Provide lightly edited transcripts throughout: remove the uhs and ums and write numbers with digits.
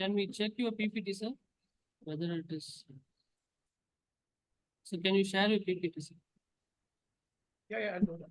Can we check your PPT, sir? Whether it is. So can you share your PPT, sir? Yeah, I'll do that.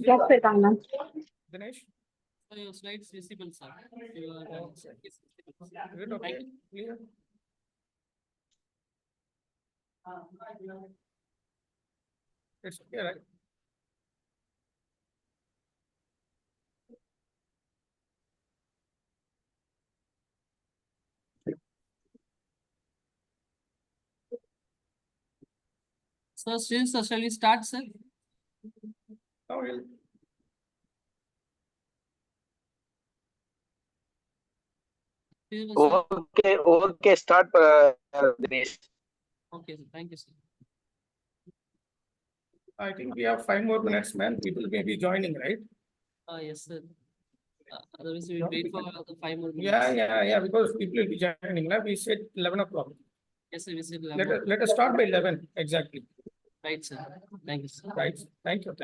Just sit down. Dinesh, So your slides visible, sir. Your slide is visible, sir. is it okay? Clear? It's okay, right? So since shall we start, sir? Now we'll Sir? Okay, start, Dinesh. Okay, sir. Thank you, sir. I think we have 5 more minutes, man. People may be joining, right? Yes, sir. Otherwise, we will wait for the 5 more minutes. Yeah, because people will be joining. Now we said 11 o'clock. Yes, sir. We said Let us start by 11, exactly. Right, sir. Thank you, sir. Right, thank you.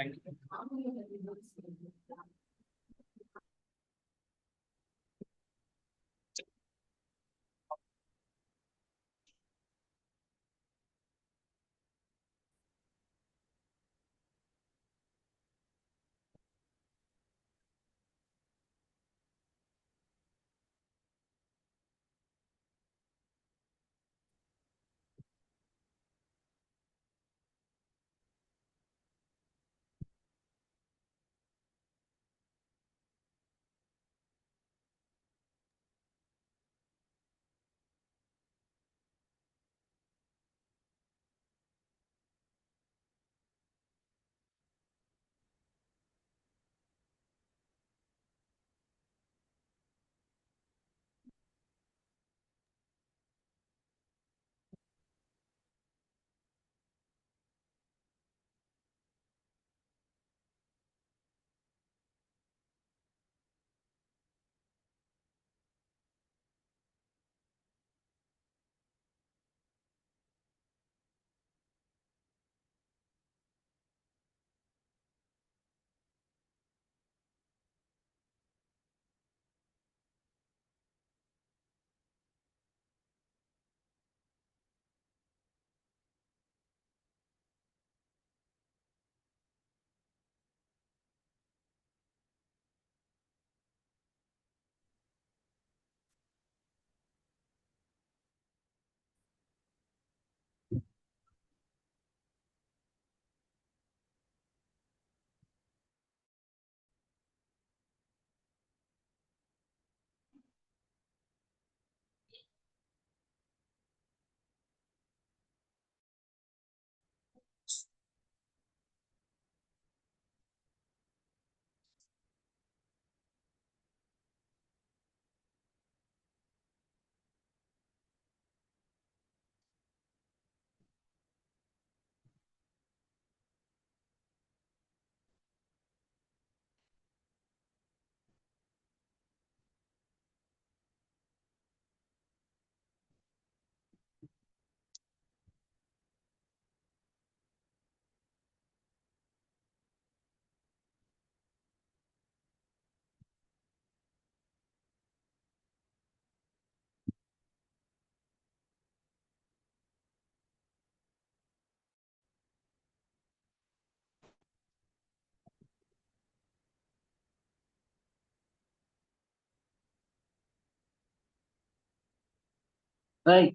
Right.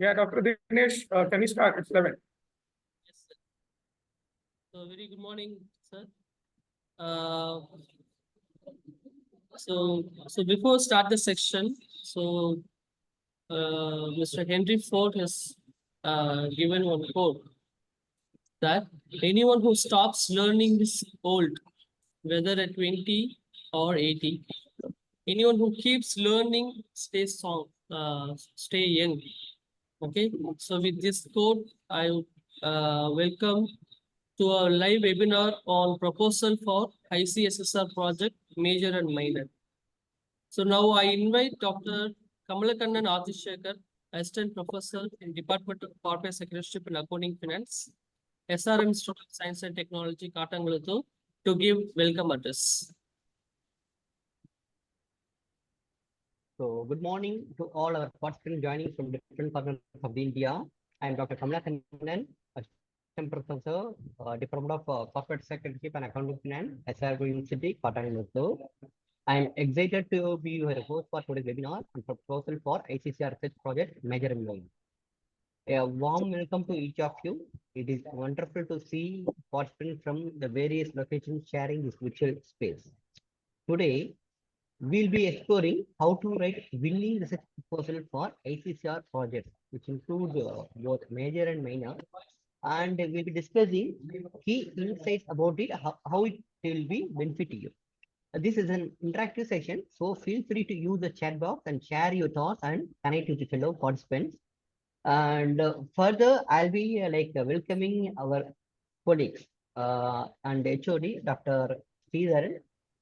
Yeah, Dr. Dinesh, can you start? It's 11. Yes, sir. So very good morning, sir. Uh, so before start the section, Mr. Henry Ford has given one quote that anyone who stops learning is old, whether at 20 or 80. Anyone who keeps learning stay young. Okay, so with this quote, I welcome to our live webinar on proposal for ICSSR project major and minor. So now I invite Dr. Kamalakannan Adishekar, Assistant Professor in Department of Corporate Secretary and Accounting Finance, SRM Institute of Science and Technology, Katangaluthu, to give welcome address. So, good morning to all our participants joining from different corners of India. I am Dr. Kamala Kannan, Assistant Professor, Department of Corporate Secretary and Accounting Finance, SRM University, Katangaluthu. I am excited to be your host for today's webinar on proposal for ICSSR research project Major and Minor. A warm welcome to each of you. It is wonderful to see participants from the various locations sharing this virtual space. Today, we'll be exploring how to write winning research proposal for ICSR projects, which include both major and minor. And we'll be discussing key insights about it, how it will be benefit you. This is an interactive session, so feel free to use the chat box and share your thoughts and connect with the fellow participants. And further, I'll be welcoming our colleagues and HOD, Dr. Sridharan,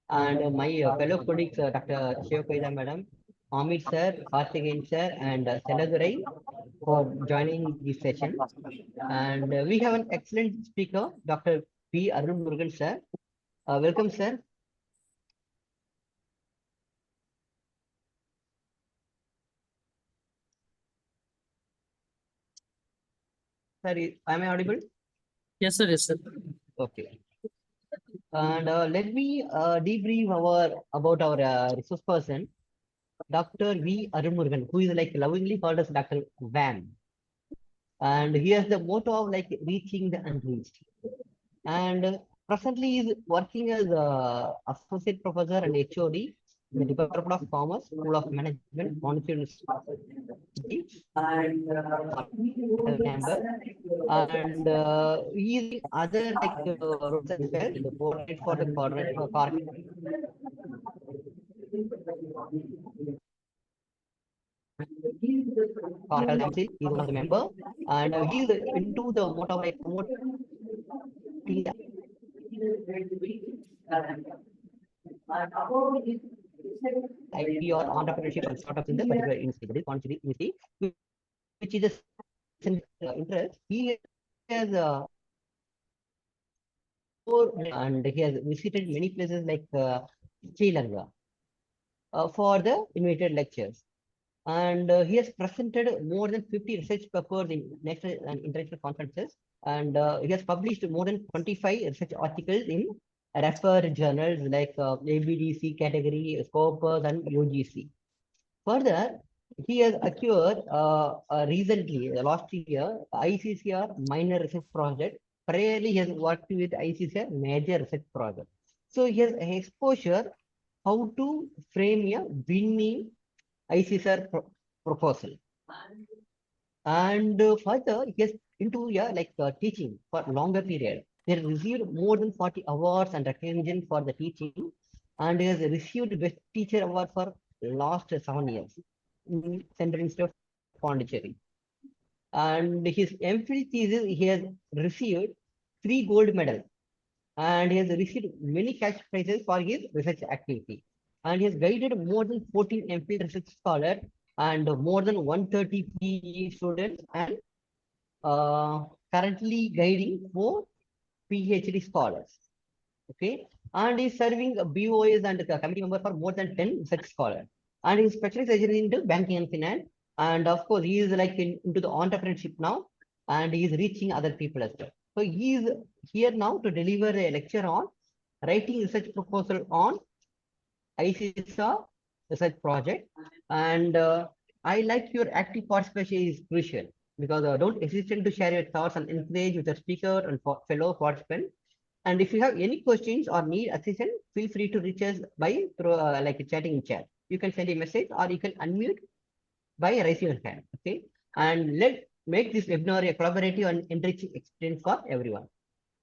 and my fellow colleagues, Dr. Shivapaida Madam, Amit Sir, Karthikeyan Sir, and Seladurai for joining this session. And we have an excellent speaker, Dr. P. Arulmurugan Sir. Welcome, sir. Sir, am I audible? Yes, sir. Yes, sir. Okay. And let me debrief about our resource person, Dr. V. Arulmurugan, who is like lovingly called as Dr. Vam. And he has the motto of like reaching the unreached. And presently he is working as associate professor and HOD in the Department of Commerce, School of Management, Pondicherry University, and member. And he is in other like roles as well, the coordinate for the coordinate for he is one of the member, and he is into the motto of like promoting IP or entrepreneurship and startups in the particular industry, that is Pondicherry University, which is a interest. He has and he has visited many places like Sri Lanka for the invited lectures. And he has presented more than 50 research papers in national and international conferences. And he has published more than 25 research articles in referred journals like ABDC category, Scopus, and UGC. Further, he has acquired recently, last year, ICCR minor research project. Priorly, he has worked with ICCR major research project. So he has exposure how to frame a winning ICSSR proposal. And further, he is into teaching for longer period. He has received more than 40 awards and recognition for the teaching, and he has received Best Teacher Award for last 7 years in Central Institute of Pondicherry. And his MPhil thesis, he has received 3 gold medals, and he has received many cash prizes for his research activity. And he has guided more than 14 MPhil research scholars and more than 130 PE students, and currently guiding 4 PhD scholars. Okay, and he's serving BOAs and the committee member for more than 10 research scholars. And his specialization into banking and finance. And of course, he is into the entrepreneurship now, and he is reaching other people as well. So he is here now to deliver a lecture on writing research proposal on ICSSR research project. And I like your active participation is crucial, because don't hesitate to share your thoughts and encourage with the speaker and fellow participants. And if you have any questions or need assistance, feel free to reach us by through chatting in chat. You can send a message or you can unmute by raising your hand. Okay, and let's make this webinar a collaborative and enriching experience for everyone.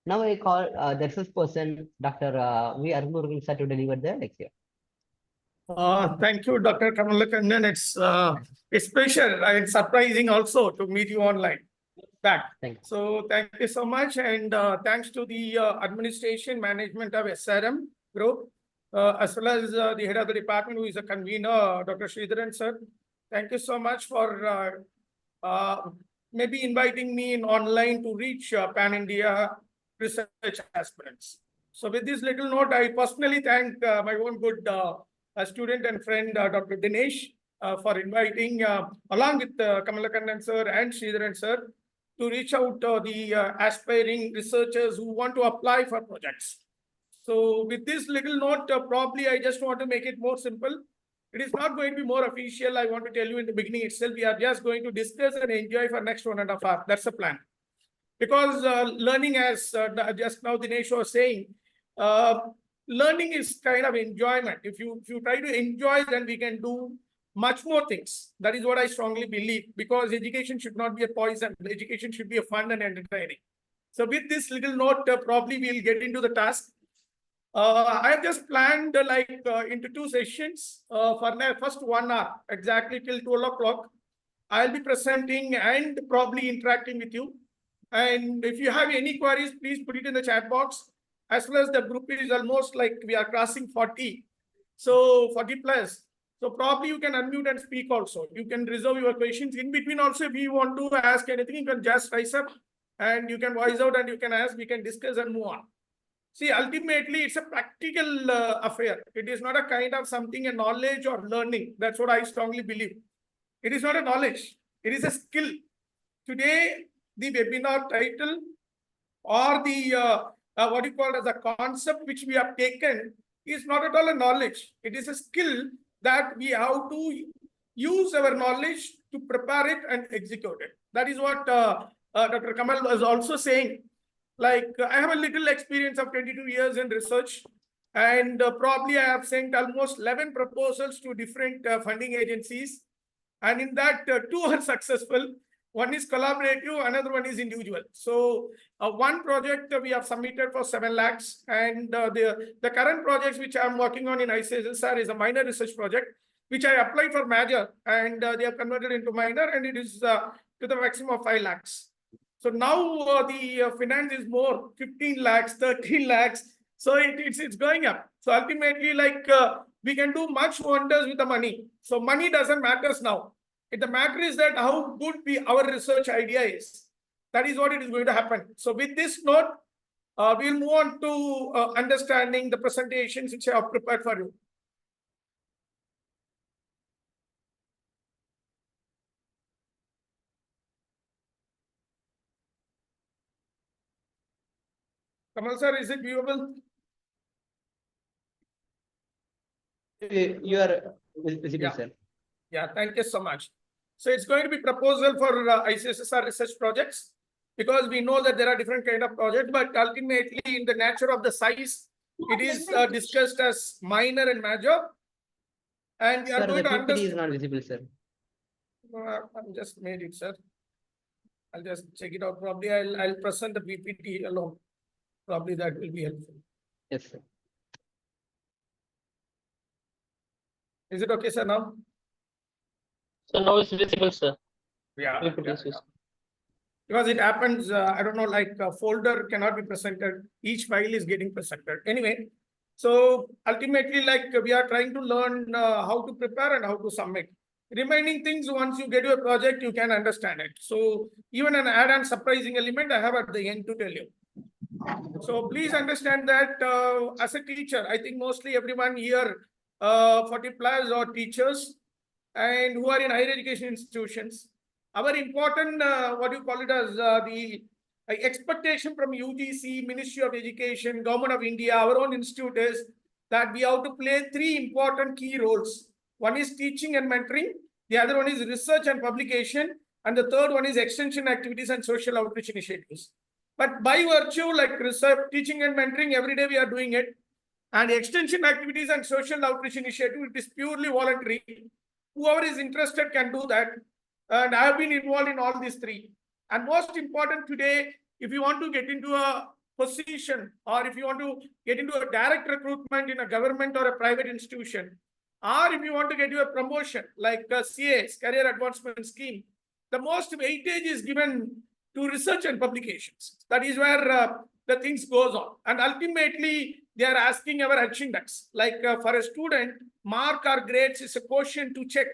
Now I call the resource person, Dr. V. Arulmurugan sir, to deliver the lecture. Thank you, Dr. Kamalakandan. It's special and surprising also to meet you online. Back. Thank you. So thank you so much, and thanks to the administration management of SRM group, as well as the head of the department, who is a convener, Dr. Sridharan sir. Thank you so much for maybe inviting me in online to reach Pan-India research aspirants. So with this little note, I personally thank my own good student and friend, Dr. Dinesh, for inviting, along with Kamalakandan sir and Sridharan sir, to reach out to the aspiring researchers who want to apply for projects. So with this little note, probably I just want to make it more simple. It is not going to be more official. I want to tell you in the beginning itself, we are just going to discuss and enjoy for next 1.5 hours. That's the plan. Because learning, as just now Dinesh was saying, learning is kind of enjoyment. If you try to enjoy, then we can do much more things. That is what I strongly believe, because education should not be a poison. Education should be a fun and entertaining. So with this little note, probably we'll get into the task. I have just planned into 2 sessions for the first 1 hour, exactly till 12 o'clock. I'll be presenting and probably interacting with you. And if you have any queries, please put it in the chat box. As well as the group is almost like we are crossing 40. So 40 plus. So probably you can unmute and speak also. You can reserve your questions. In between also, if you want to ask anything, you can just rise up and you can voice out and you can ask, we can discuss and move on. See, ultimately, it's a practical affair. It is not a kind of something, a knowledge or learning. That's what I strongly believe. It is not a knowledge. It is a skill. Today, the webinar title or the what you call as a concept which we have taken is not at all a knowledge. It is a skill that we have to use our knowledge to prepare it and execute it. That is what Dr. Kamal was also saying. Like, I have a little experience of 22 years in research, and probably I have sent almost 11 proposals to different funding agencies. And in that, 2 are successful. One is collaborative, another one is individual. So one project we have submitted for 7 lakhs, and the current projects which I'm working on in ICSSR is a minor research project, which I applied for major, and they have converted into minor, and it is to the maximum of 5 lakhs. So now the finance is more, 15 lakhs, 13 lakhs. So it's going up. So ultimately, we can do much wonders with the money. So money doesn't matter now. The matter is that how good our research idea is. That is what it is going to happen. So with this note, we'll move on to understanding the presentations which I have prepared for you. Kamal sir, is it viewable? You are visible, Yeah. sir. Yeah, thank you so much. So it's going to be proposal for ICSSR research projects, because we know that there are different kind of projects, but ultimately in the nature of the size, it is discussed as minor and major. And we are Sir, going the to PPT understand. is not visible, sir. I just made it, sir. I'll just check it out. Probably I'll present the PPT alone. Probably that will be helpful. Yes, sir. Is it okay, sir, now? So now it's visible, sir. Yeah. PPT yeah, is yeah. visible. Because it happens, I don't know, like a folder cannot be presented. Each file is getting presented. Anyway, so ultimately, like we are trying to learn how to prepare and how to submit. Remaining things, once you get your project, you can understand it. So even an add-on surprising element I have at the end to tell you. So please understand that as a teacher, I think mostly everyone here, 40 plus or teachers and who are in higher education institutions, our important, what you call it as the expectation from UGC, Ministry of Education, Government of India, our own institute is that we have to play three important key roles. One is teaching and mentoring, the other one is research and publication, and the third one is extension activities and social outreach initiatives. But by virtue, like research, teaching and mentoring, every day we are doing it. And extension activities and social outreach initiative, it is purely voluntary. Whoever is interested can do that. And I have been involved in all these three. And most important today, if you want to get into a position or if you want to get into a direct recruitment in a government or a private institution, or if you want to get you a promotion like a CAS, Career Advancement Scheme, the most weightage is given to research and publications. That is where the things goes on. And ultimately, they are asking our H index. Like for a student, mark or grades is a quotient to check.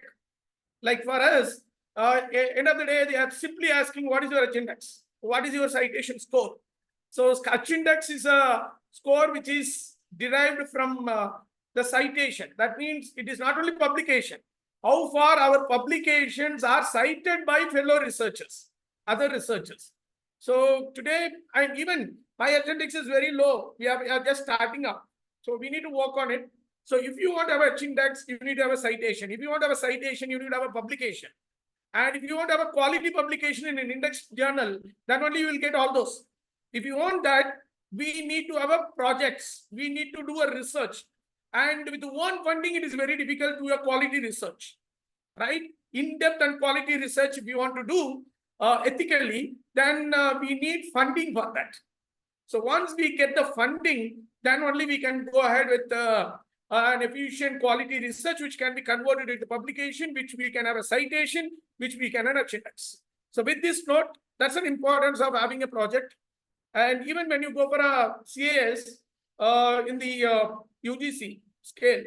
Like for us, end of the day, they are simply asking what is your H index? What is your citation score? So H index is a score which is derived from the citation. That means it is not only publication. How far our publications are cited by fellow researchers, other researchers. So today, and even my H index is very low. We are just starting up. So we need to work on it. So if you want to have a H index, you need to have a citation. If you want to have a citation, you need to have a publication. And if you want to have a quality publication in an index journal, then only you will get all those. If you want that, we need to have a projects. We need to do a research. And with one funding, it is very difficult to do a quality research, right? In-depth and quality research, if you want to do ethically, then we need funding for that. So once we get the funding, then only we can go ahead with an efficient quality research, which can be converted into publication, which we can have a citation, which we can have a index. So with this note, that's an importance of having a project. And even when you go for a CAS in the UGC scale,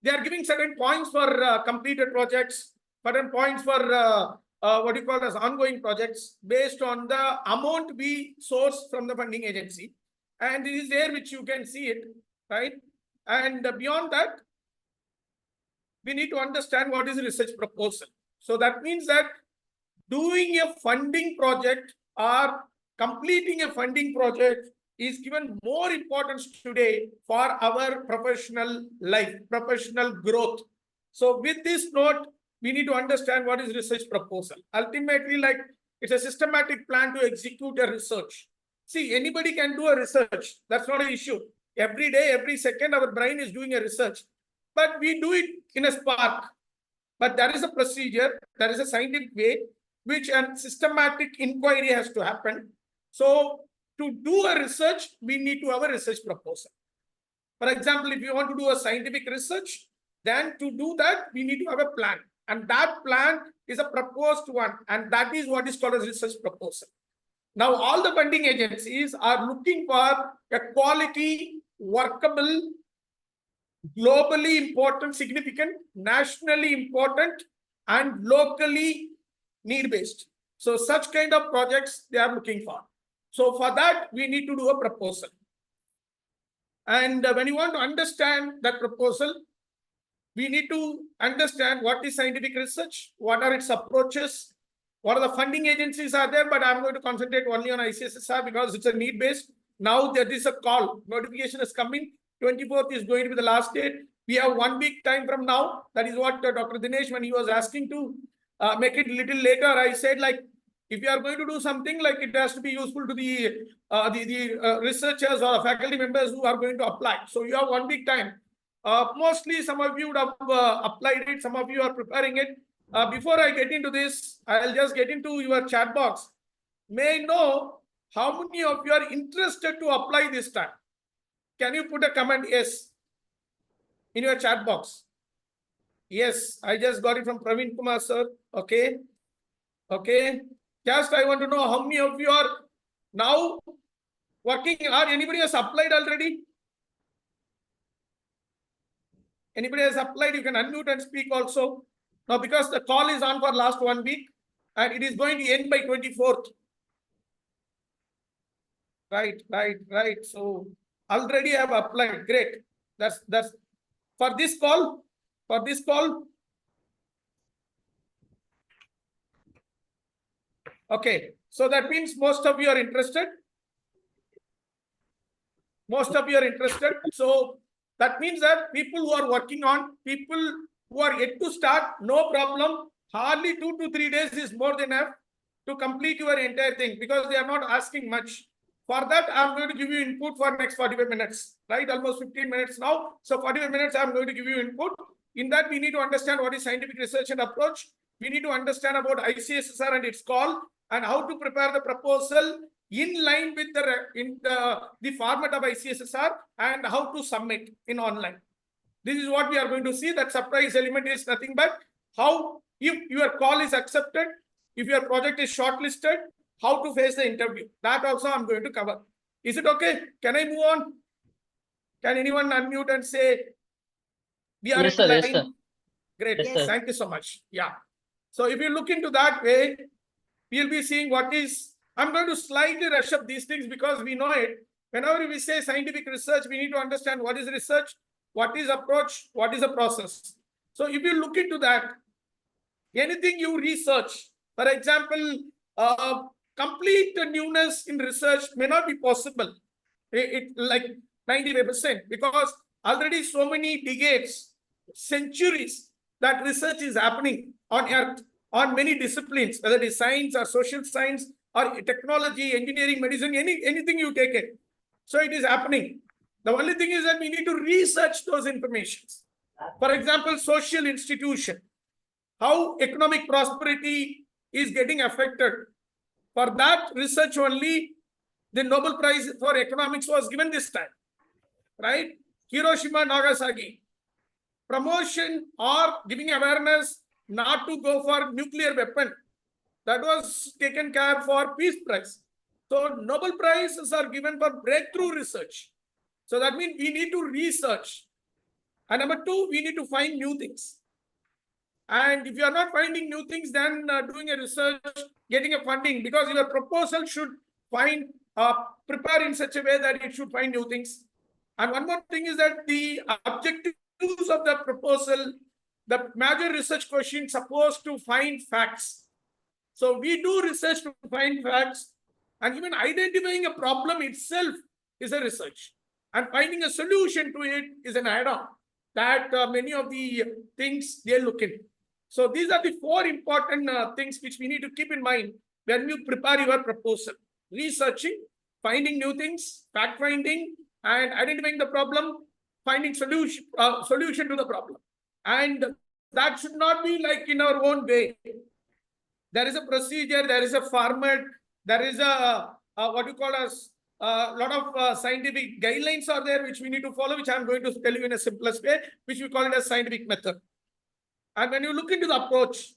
they are giving certain points for completed projects, certain points for what you call as ongoing projects based on the amount we source from the funding agency. And it is there which you can see it, right? And beyond that, we need to understand what is a research proposal. So that means that doing a funding project or completing a funding project is given more importance today for our professional life, professional growth. So with this note, we need to understand what is research proposal. Ultimately, like it's a systematic plan to execute a research. See, anybody can do a research. That's not an issue. Every day, every second, our brain is doing a research. But we do it in a spark. But there is a procedure, there is a scientific way, which a systematic inquiry has to happen. So to do a research, we need to have a research proposal. For example, if you want to do a scientific research, then to do that, we need to have a plan. And that plan is a proposed one. And that is what is called a research proposal. Now, all the funding agencies are looking for a quality, workable, globally important, significant, nationally important, and locally need-based. So such kind of projects they are looking for. So for that, we need to do a proposal. And when you want to understand that proposal, we need to understand what is scientific research, what are its approaches, what are the funding agencies are there, but I'm going to concentrate only on ICSSR because it's a need-based. now there is a call, notification is coming, 24th is going to be the last date. We have 1 week time from now. That is what Dr. Dinesh, when he was asking to make it little later, I said like, if you are going to do something, like it has to be useful to the researchers or faculty members who are going to apply. So you have 1 week time. Mostly some of you would have applied it, some of you are preparing it. Before I get into this, I'll just get into your chat box. May I know how many of you are interested to apply this time? Can you put a comment yes in your chat box? Yes, I just got it from Praveen Kumar, sir. Okay. Okay. Just I want to know how many of you are now working, or anybody has applied already? Anybody has applied, you can unmute and speak also. Now, because the call is on for last 1 week and it is going to end by 24th. Right. So already I have applied. Great. That's for this call. Okay. So that means most of you are interested. So that means that people who are working on, people who are yet to start, no problem. Hardly 2 to 3 days is more than enough to complete your entire thing, because they are not asking much. For that, I'm going to give you input for next 45 minutes, right? Almost 15 minutes now. So 45 minutes, I'm going to give you input. In that, we need to understand what is scientific research and approach. We need to understand about ICSSR and its call, and how to prepare the proposal in line with the format of ICSSR, and how to submit in online. This is what we are going to see. That surprise element is nothing but how, if your call is accepted, if your project is shortlisted, how to face the interview. That also I'm going to cover. Is it okay? Can I move on? Can anyone unmute and say we are Yes, in sir. line? Yes, sir. Great. Yes, sir. Thank you so much. Yeah. So if you look into that way, we'll be seeing what is. I'm going to slightly rush up these things because we know it. Whenever we say scientific research, we need to understand what is research, what is approach, what is a process. So if you look into that, anything you research, for example, complete newness in research may not be possible. It like 95%, because already so many decades, centuries, that research is happening on Earth, on many disciplines, whether it is science or social science or technology, engineering, medicine, anything you take it. So it is happening. The only thing is that we need to research those informations. For example, social institution, how economic prosperity is getting affected. For that research only, the Nobel Prize for Economics was given this time, right? Hiroshima, Nagasaki. Promotion or giving awareness not to go for nuclear weapon, that was taken care for Peace Prize. So Nobel Prizes are given for breakthrough research. So that means we need to research. And number two, we need to find new things. And if you are not finding new things, then doing a research, getting a funding, because your proposal should find, prepare in such a way that it should find new things. And one more thing is that the objectives of the proposal, the major research question supposed to find facts. So we do research to find facts, and even identifying a problem itself is a research, and finding a solution to it is an add-on that many of the things they look in. So these are the four important things which we need to keep in mind when you prepare your proposal: researching, finding new things, fact finding, and identifying the problem, finding solution to the problem. And that should not be like in our own way. There is a procedure, there is a format, there is a what you call as a lot of scientific guidelines are there which we need to follow, which I'm going to tell you in a simplest way, which we call it as scientific method. And when you look into the approach,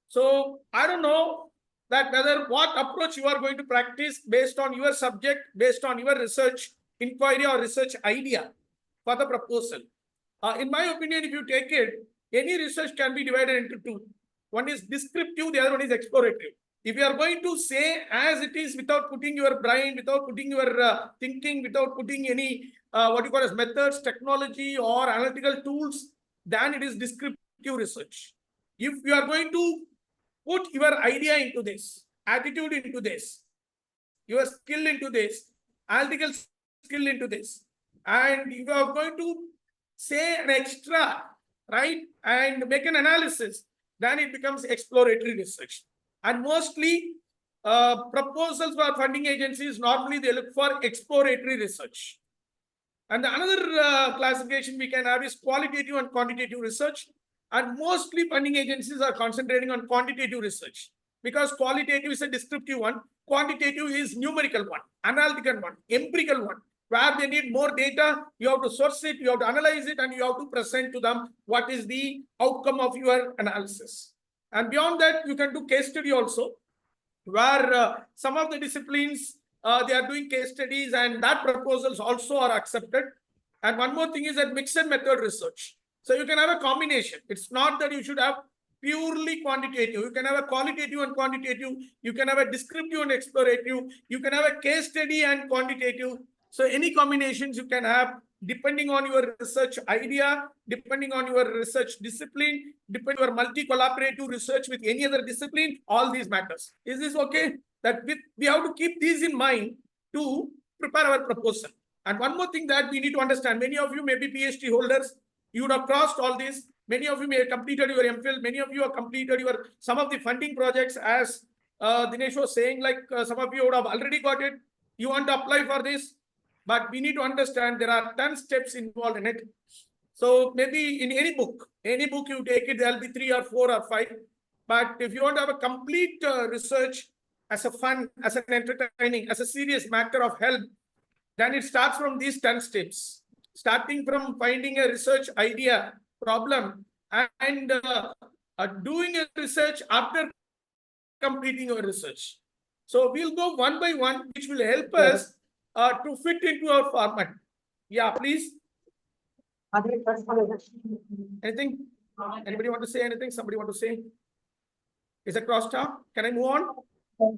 so I don't know that whether what approach you are going to practice based on your subject, based on your research inquiry or research idea for the proposal. In my opinion, if you take it, any research can be divided into two. One is descriptive, the other one is explorative. If you are going to say as it is without putting your brain, without putting your thinking, without putting any what you call as methods, technology or analytical tools, then it is descriptive research. If you are going to put your idea into this, attitude into this, your skill into this, analytical skill into this. And if you are going to say an extra, right, and make an analysis, then it becomes exploratory research. And mostly proposals for funding agencies, normally they look for exploratory research. And the another classification we can have is qualitative and quantitative research. And mostly funding agencies are concentrating on quantitative research because qualitative is a descriptive one, quantitative is numerical one, analytical one, empirical one, where they need more data, you have to source it, you have to analyze it, and you have to present to them what is the outcome of your analysis. And beyond that, you can do case study also, where some of the disciplines, they are doing case studies and that proposals also are accepted. And one more thing is that mixed method research. So you can have a combination. It's not that you should have purely quantitative. You can have a qualitative and quantitative. You can have a descriptive and explorative. You can have a case study and quantitative. So any combinations you can have depending on your research idea, depending on your research discipline, depending on your multi-collaborative research with any other discipline, all these matters. Is this okay? That we have to keep these in mind to prepare our proposal. And one more thing that we need to understand, many of you may be PhD holders, you would have crossed all this. Many of you may have completed your MPhil, many of you have completed your some of the funding projects, as Dinesh was saying, like some of you would have already got it. You want to apply for this, but we need to understand there are 10 steps involved in it. So maybe in any book you take it, there'll be 3 or 4 or 5. But if you want to have a complete research as a fun, as an entertaining, as a serious matter of help, then it starts from these 10 steps, starting from finding a research idea, problem, and doing a research after completing your research. So we'll go one by one, which will help us to fit into our format. Yeah, please. Anything? Anybody want to say anything? Somebody want to say? Is it crossed out? Can I move on?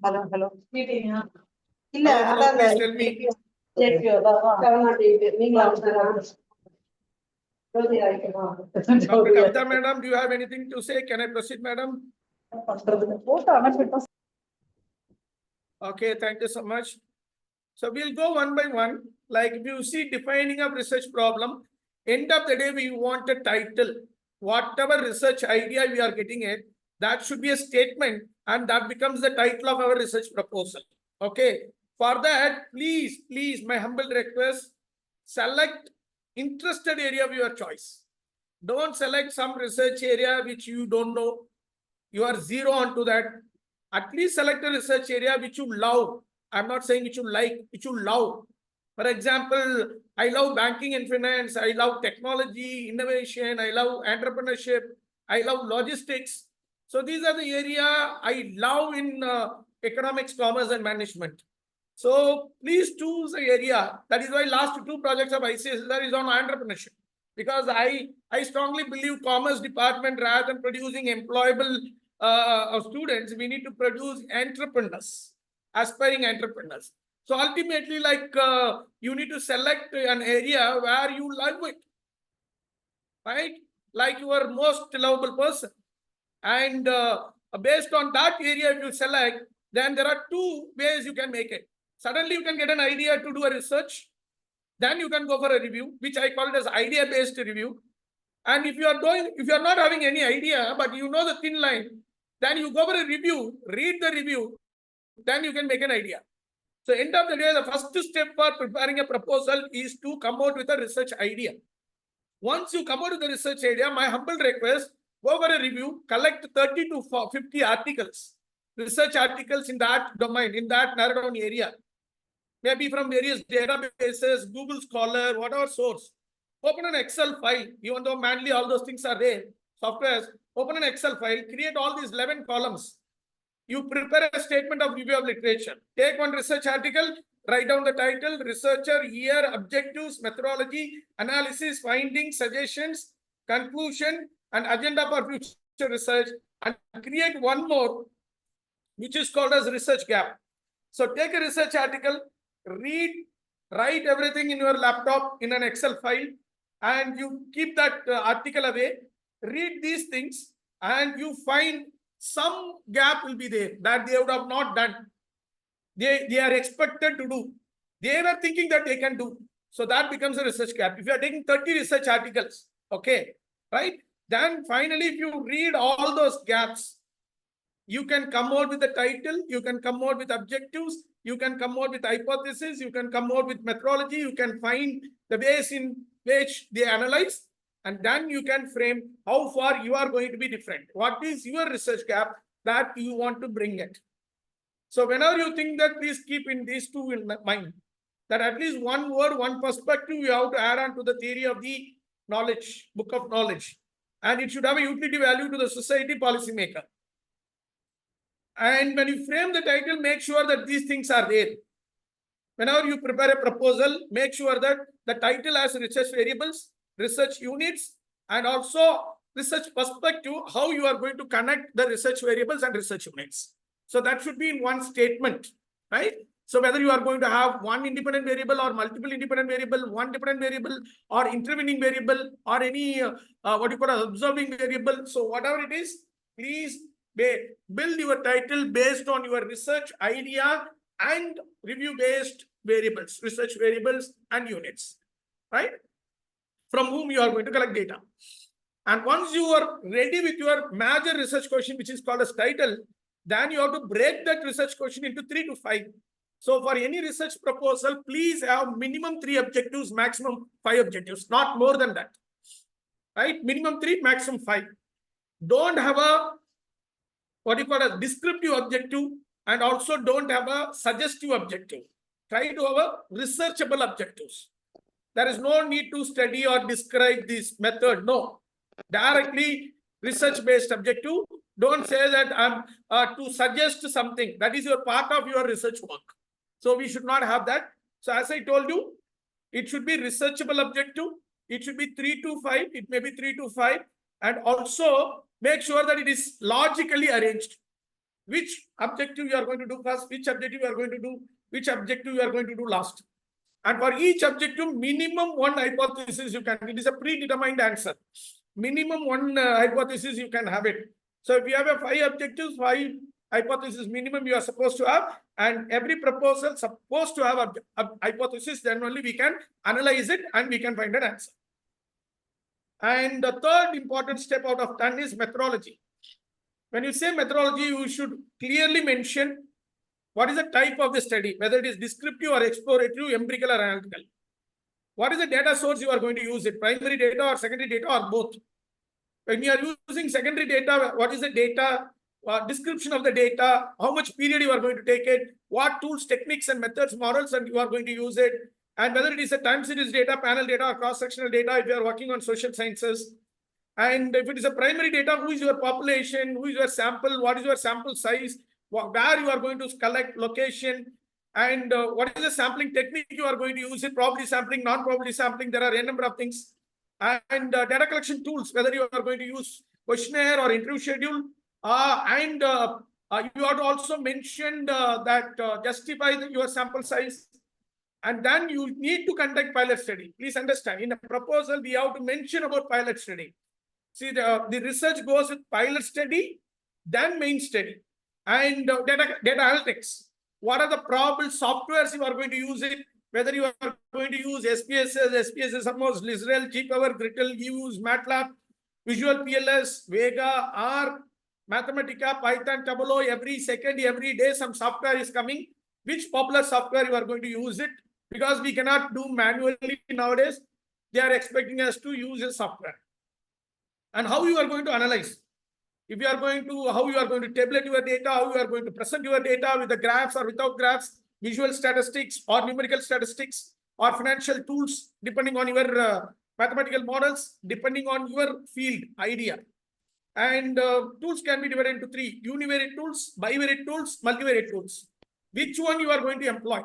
Hello. Hello, please tell me. Dr. Kavita, madam, do you have anything to say? Can I proceed, madam? Okay, thank you so much. So we'll go one by one. Like if you see defining a research problem, end of the day, we want a title. Whatever research idea we are getting it, that should be a statement, and that becomes the title of our research proposal. Okay. For that, please, my humble request, select interested area of your choice. Don't select some research area which you don't know. You are zero onto that. At least select a research area which you love. I'm not saying which you like, which you love. For example, I love banking and finance. I love technology, innovation. I love entrepreneurship. I love logistics. So these are the area I love in economics, commerce, and management. So please choose the area. That is why last 2 projects of ICSSR is on entrepreneurship. Because I strongly believe commerce department, rather than producing employable students, we need to produce entrepreneurs, aspiring entrepreneurs. So ultimately, like you need to select an area where you love it, right? Like your most lovable person. And based on that area, if you select, then there are 2 ways you can make it. Suddenly you can get an idea to do a research. Then you can go for a review, which I call it as idea-based review. And if you are not having any idea, but you know the thin line, then you go for a review, read the review, then you can make an idea. So end of the day, the first step for preparing a proposal is to come out with a research idea. Once you come out with the research idea, my humble request, go for a review, collect 30 to 50 articles, research articles in that domain, in that narrow down area. Maybe from various databases, Google Scholar, whatever source. Open an Excel file, even though manually all those things are there, softwares, open an Excel file, create all these 11 columns. You prepare a statement of review of literature. Take one research article, write down the title, researcher, year, objectives, methodology, analysis, findings, suggestions, conclusion, and agenda for future research, and create one more, which is called as research gap. So take a research article, read, write everything in your laptop in an Excel file, and you keep that article away, read these things, and you find some gap will be there that they would have not done. They are expected to do. they were thinking that they can do. So that becomes a research gap. If you are taking 30 research articles, okay, right? Then finally, if you read all those gaps, you can come out with the title, you can come out with objectives, you can come out with hypothesis, you can come out with methodology, you can find the ways in which they analyze, and then you can frame how far you are going to be different. What is your research gap that you want to bring it? So whenever you think that, please keep in these two in mind, that at least one word, one perspective you have to add on to the theory of the knowledge, book of knowledge. And it should have a utility value to the society policymaker. And when you frame the title, make sure that these things are there. Whenever you prepare a proposal, make sure that the title has research variables, research units, and also research perspective, how you are going to connect the research variables and research units. So that should be in one statement, right? So whether you are going to have one independent variable or multiple independent variable, one dependent variable or intervening variable or any what you call an observing variable. So whatever it is, please build your title based on your research idea and review based variables, research variables and units, right? From whom you are going to collect data. And once you are ready with your major research question, which is called as title, then you have to break that research question into 3 to 5. So for any research proposal, please have minimum 3 objectives, maximum 5 objectives, not more than that, right? Minimum 3, maximum 5. Don't have a, what you call a descriptive objective, and also don't have a suggestive objective. Try to have a researchable objectives. There is no need to study or describe this method. No, directly research-based objective. Don't say that I'm to suggest something. That is your part of your research work. So we should not have that. So as I told you, it should be researchable objective. It should be 3 to 5. It may be 3 to 5. And also make sure that it is logically arranged. Which objective you are going to do first, which objective you are going to do, which objective you are going to do last. And for each objective, minimum 1 hypothesis you can, it is a predetermined answer. Minimum 1 hypothesis you can have it. So if you have a 5 objectives, 5 hypothesis minimum you are supposed to have, and every proposal supposed to have a hypothesis, then only we can analyze it and we can find an answer. And the third important step out of 10 is methodology. When you say methodology, you should clearly mention what is the type of the study, whether it is descriptive or exploratory, empirical or analytical. What is the data source you are going to use it, primary data or secondary data or both? When you are using secondary data, what is the data, description of the data, how much period you are going to take it, what tools, techniques and methods, models and you are going to use it, and whether it is a time series data, panel data or cross-sectional data if you are working on social sciences. And if it is a primary data, who is your population, who is your sample, what is your sample size, where you are going to collect, location, and what is the sampling technique you are going to use it, probability sampling, non-probability sampling, there are a number of things. And data collection tools, whether you are going to use questionnaire or interview schedule, and you have to also mention that justify your sample size. And then you need to conduct pilot study. Please understand, in a proposal, we have to mention about pilot study. See, the research goes with pilot study, then main study, and data analytics. What are the probable softwares you are going to use it? Whether you are going to use SPSS, almost Lizrel, GPower, Grittle, use MATLAB, Visual PLS, Vega, R, Mathematica, Python, Tableau. Every second, every day, some software is coming. Which popular software you are going to use it? Because we cannot do manually nowadays. They are expecting us to use a software. And how you are going to analyze. If you are going to, how you are going to tabulate your data, how you are going to present your data with the graphs or without graphs, visual statistics or numerical statistics or financial tools, depending on your mathematical models, depending on your field idea. And tools can be divided into 3: univariate tools, bivariate tools, multivariate tools. Which one you are going to employ?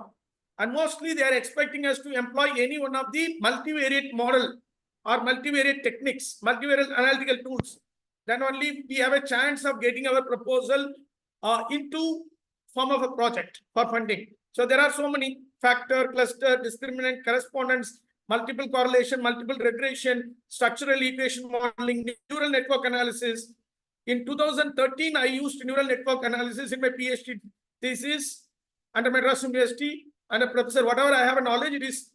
And mostly they are expecting us to employ any one of the multivariate model or multivariate techniques, multivariate analytical tools. Then only we have a chance of getting our proposal into form of a project for funding. So there are so many: factor, cluster, discriminant, correspondence, multiple correlation, multiple regression, structural equation modeling, neural network analysis. In 2013, I used neural network analysis in my PhD thesis under Madras University. and a professor. Whatever I have a knowledge, it is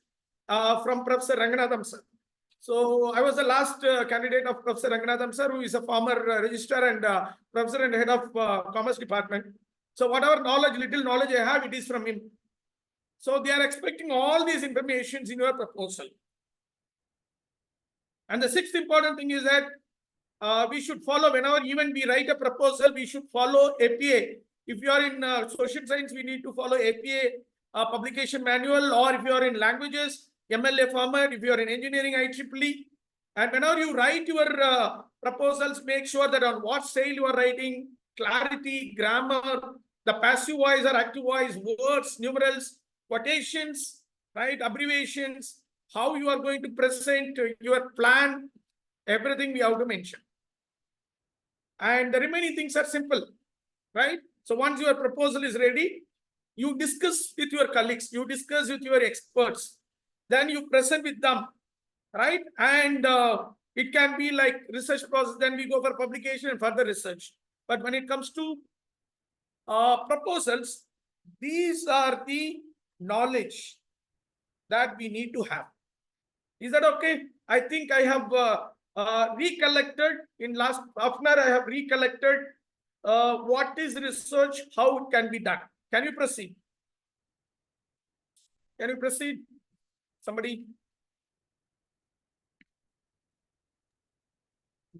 from Professor Ranganatham sir. So I was the last candidate of Professor Ranganatham sir, who is a former registrar and professor and head of Commerce Department. So whatever knowledge, little knowledge I have, it is from him. So they are expecting all these informations in your proposal. And the sixth important thing is that we should follow, whenever even we write a proposal, we should follow APA. If you are in social science, we need to follow APA publication manual, or if you are in languages, MLA format, if you are in engineering, IEEE. And whenever you write your proposals, make sure that on what style you are writing, clarity, grammar, the passive voice or active voice, words, numerals, quotations, right, abbreviations, how you are going to present your plan, everything we have to mention. And the remaining things are simple, right? So once your proposal is ready, you discuss with your colleagues, you discuss with your experts, then you present with them, right? And it can be like research process, then we go for publication and further research. But when it comes to proposals, these are the knowledge that we need to have. Is that okay? I think I have recollected in last half an hour, I have recollected what is research, how it can be done. Can you proceed? Can you proceed? Somebody?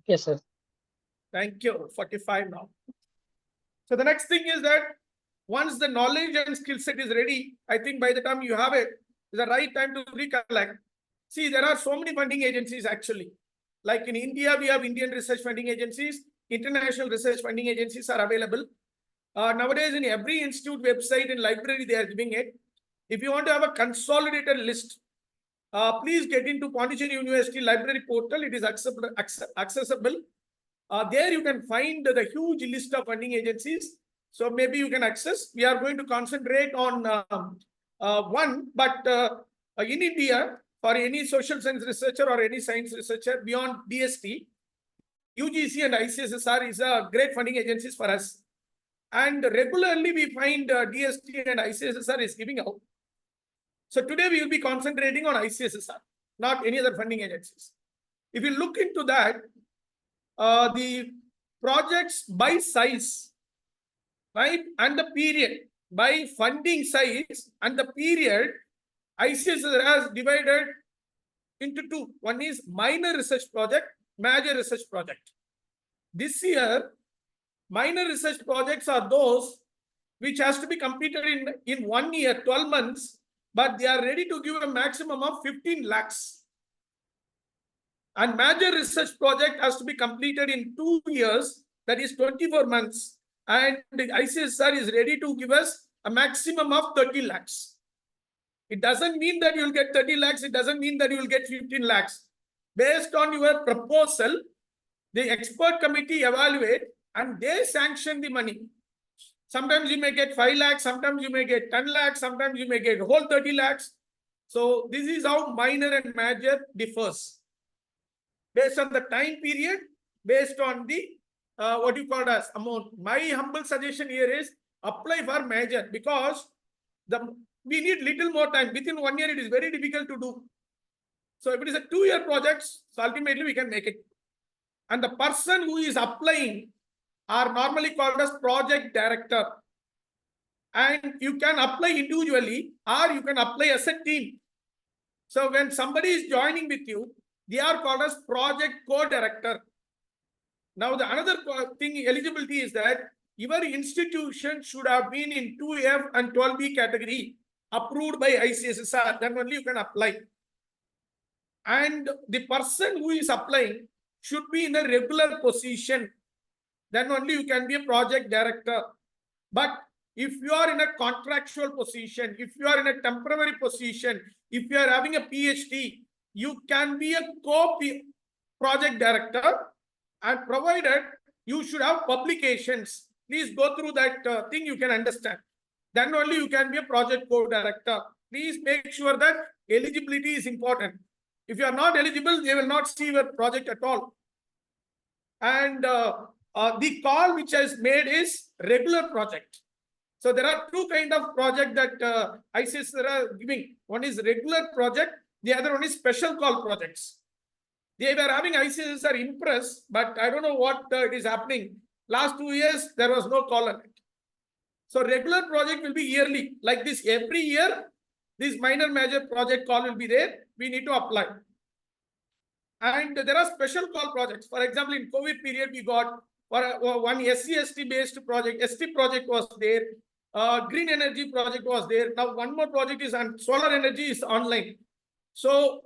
Yes, sir. Thank you. 45 now. So the next thing is that once the knowledge and skill set is ready, I think by the time you have it, is the right time to recollect. See, there are so many funding agencies actually. Like in India, we have Indian research funding agencies, international research funding agencies are available. Nowadays, in every institute website and library, they are giving it. If you want to have a consolidated list, please get into Pondicherry University library portal. It is accessible. There you can find the huge list of funding agencies. So maybe you can access. We are going to concentrate on one, but in India, for any social science researcher or any science researcher beyond DST, UGC and ICSSR is a great funding agencies for us. And regularly we find DST and ICSSR is giving out. So today we will be concentrating on ICSSR, not any other funding agencies. If you look into that, the projects by size, right, and the period, by funding size and the period, ICSSR has divided into two. One is minor research project, major research project. This year, minor research projects are those which has to be completed in 1 year, 12 months, but they are ready to give a maximum of 15 lakhs. And major research project has to be completed in 2 years, that is 24 months. And the ICSSR is ready to give us a maximum of 30 lakhs. It doesn't mean that you will get 30 lakhs. It doesn't mean that you will get 15 lakhs. Based on your proposal, the expert committee evaluate and they sanction the money. Sometimes you may get 5 lakhs, sometimes you may get 10 lakhs, sometimes you may get whole 30 lakhs. So this is how minor and major differs. Based on the time period, based on the what you call as amount. My humble suggestion here is apply for major, because we need little more time. Within 1 year, it is very difficult to do. So if it is a 2-year project, so ultimately we can make it. And the person who is applying are normally called as project director. And you can apply individually or you can apply as a team. So when somebody is joining with you, they are called as project co-director. Now the another thing, eligibility, is that your institution should have been in 2F and 12B category approved by ICSSR, then only you can apply. And the person who is applying should be in a regular position, then only you can be a project director. But if you are in a contractual position, if you are in a temporary position, if you are having a PhD, you can be a co-project director, and provided you should have publications. Please go through that thing, you can understand. Then only you can be a project co-director. Please make sure that eligibility is important. If you are not eligible, they will not see your project at all. And the call which is made is regular project. So there are two kind of project that ICSSR are giving. One is regular project, the other one is special call projects. They were having ICSSR Impress, but I don't know what it is happening. Last 2 years, there was no call on it. So regular project will be yearly. Like this, every year, this minor major project call will be there. We need to apply. And there are special call projects. For example, in COVID period, we got one SC/ST based project. ST project was there. Green energy project was there. Now one more project is on solar energy is online. So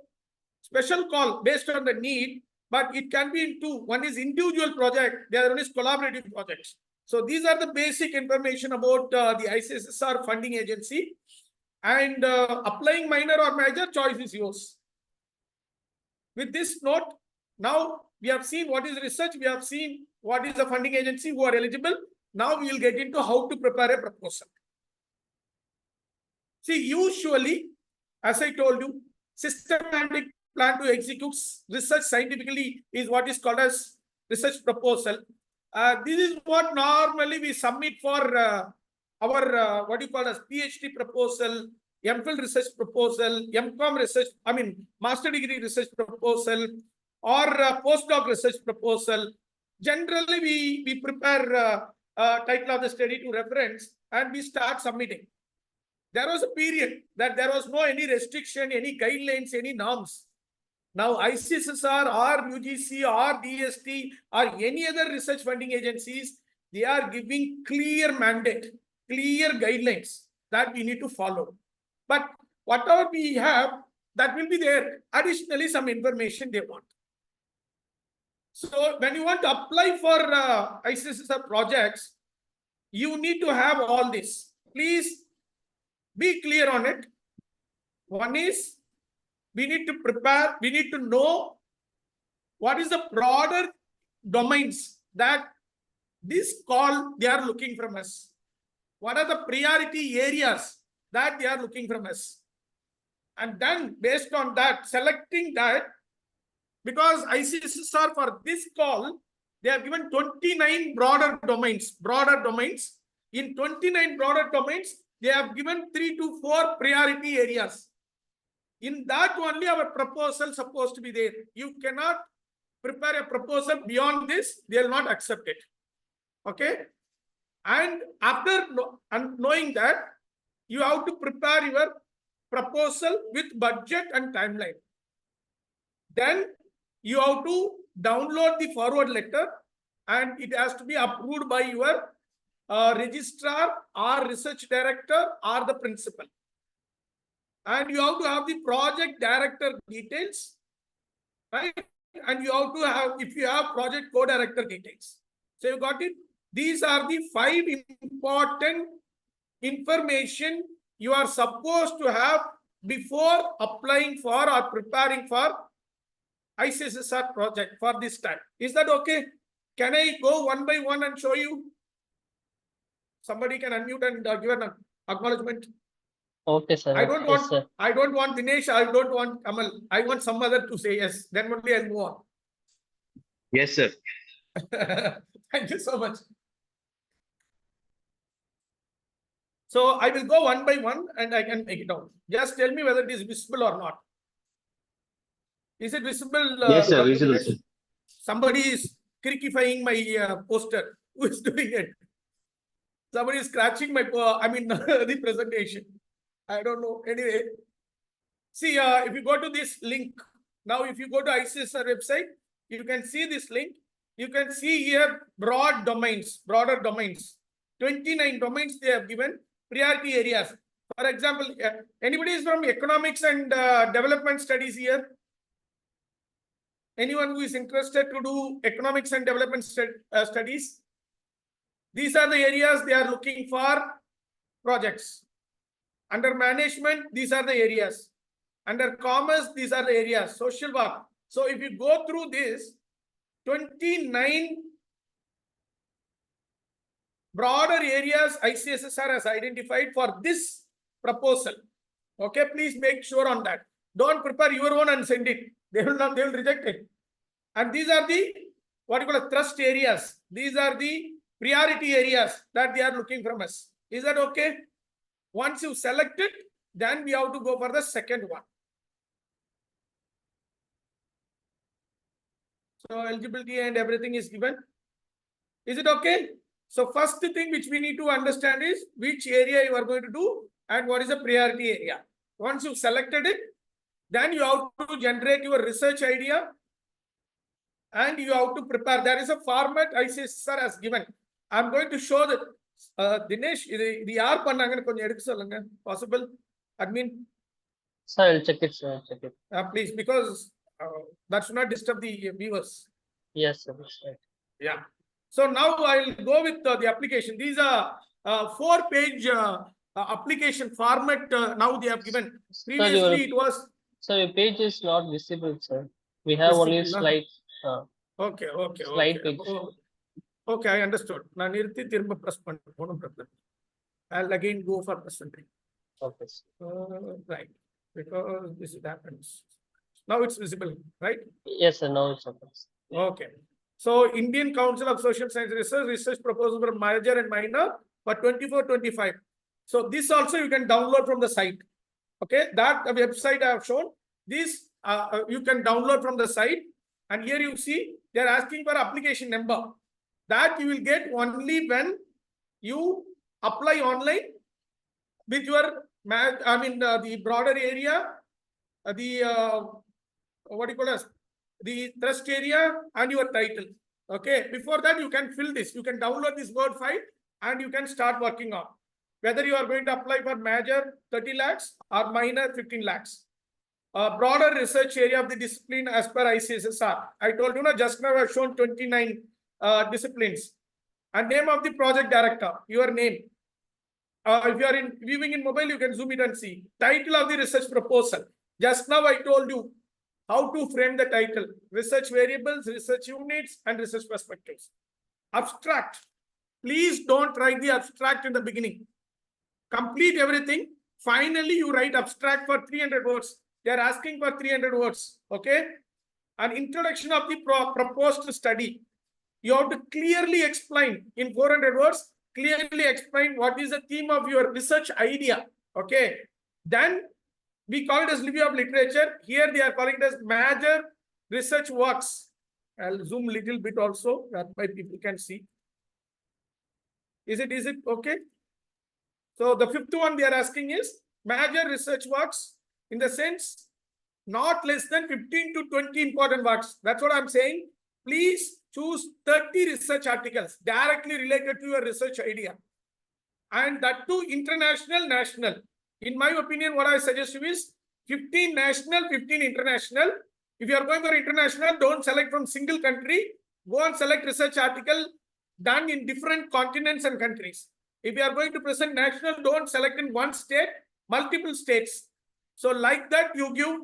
special call based on the need, but it can be in two. One is individual project, the other one is collaborative projects. So these are the basic information about the ICSSR funding agency. And applying minor or major, choice is yours. With this note, now we have seen what is research, we have seen what is the funding agency who are eligible. Now we will get into how to prepare a proposal. See, usually, as I told you, systematic plan to execute research scientifically is what is called as research proposal. This is what normally we submit for our what you call as PhD proposal, MPhil research proposal, MCom research, master degree research proposal, or postdoc research proposal. Generally, we prepare title of the study to reference and we start submitting. There was a period that there was no any restriction, any guidelines, any norms. Now ICSSR or UGC or DST or any other research funding agencies, they are giving clear mandate, clear guidelines that we need to follow. But whatever we have, that will be there. Additionally, some information they want. So when you want to apply for ICSSR projects, you need to have all this. Please be clear on it. One is, we need to prepare, we need to know what is the broader domains that this call they are looking from us. What are the priority areas that they are looking from us? And then based on that, selecting that, because ICSSR for this call, they have given 29 broader domains. In 29 broader domains, they have given 3 to 4 priority areas. In that only our proposal is supposed to be there. You cannot prepare a proposal beyond this, they will not accept it. Okay? And after knowing that, you have to prepare your proposal with budget and timeline. Then you have to download the forward letter and it has to be approved by your registrar or research director or the principal. And you have to have the project director details, right? And you have to have, if you have project co-director details. So you got it? These are the 5 important information you are supposed to have before applying for or preparing for ICSSR project for this time. Is that okay? Can I go one by one and show you? Somebody can unmute and give an acknowledgement. Okay, sir. I don't Yes, want, sir. I don't want Dinesh, I don't want Kamal. I want some other to say yes. Then only I'll move on. Yes, sir. Thank you so much. So I will go one by one and I can make it out. Just tell me whether it is visible or not. Is it visible? Yes, sir. Dr. Visible, Dinesh? sir. Somebody is crickifying my poster. Who is doing it? Somebody is scratching my, the presentation. I don't know. Anyway, see, if you go to this link, now if you go to ICSSR website, you can see this link. You can see here broader domains. 29 domains they have given, priority areas. For example, anybody is from economics and development studies here? Anyone who is interested to do economics and development studies? These are the areas they are looking for projects. Under management, these are the areas. Under commerce, these are the areas. Social work. So if you go through this, 29 broader areas ICSSR has identified for this proposal. Okay, please make sure on that. Don't prepare your own and send it. They will not, they will reject it. And these are the what you call thrust areas. These are the priority areas that they are looking from us. Is that okay? Once you select it, then we have to go for the second one. So eligibility and everything is given. Is it okay? So first thing which we need to understand is which area you are going to do and what is the priority area. Once you selected it, then you have to generate your research idea and you have to prepare. There is a format ICSSR has given. I'm going to show that. Dinesh, இது யார் பண்ணாங்கன்னு கொஞ்சம் எடுக்க சொல்லுங்க. Possible? Admin? Sir, I'll check it, sir. I'll check it. Please, because that should not disturb the viewers. Yes, sir. That's right. Yeah. So now I'll go with the application. These are 4-page application format. Now they have given. Previously it was. Sir, your page is not visible, sir. We have only Visible, slide. Okay. Slide page. Okay, I understood. Now nirthi thirumba press panna. I'll again go for presenting. Okay. Right. Because this happens. Now it's visible, right? Yes, sir. Now it's okay. Okay. So Indian Council of Social Science research proposal for major and minor for 24-25. So this also you can download from the site. Okay, that website I have shown. This you can download from the site. And here you see they are asking for application number. That you will get only when you apply online with your the broader area, what do you call as the thrust area and your title. Okay, before that you can fill this. You can download this Word file and you can start working on whether you are going to apply for major 30 lakhs or minor 15 lakhs. Broader research area of the discipline as per ICSSR. I told you now, just now I have shown 29 disciplines. And name of the project director, your name. If you are viewing in mobile, you can zoom it and see. Title of the research proposal. Just now I told you how to frame the title. Research variables, research units, and research perspectives. Abstract. Please don't write the abstract in the beginning. Complete everything. Finally, you write abstract for 300 words. They are asking for 300 words. Okay. An introduction of the proposed study. You have to clearly explain in 400 words, clearly explain what is the theme of your research idea. Okay. Then we call it as review of literature. Here they are calling it as major research works. I'll zoom a little bit also, that my people can see. Is it okay? So the fifth one they are asking is major research works in the sense not less than 15 to 20 important works. That's what I'm saying. Please choose 30 research articles directly related to your research idea. And that too international, national. In my opinion, what I suggest you is 15 national, 15 international. If you are going for international, don't select from single country. Go and select research article done in different continents and countries. If you are going to present national, don't select in one state, multiple states. So like that, you give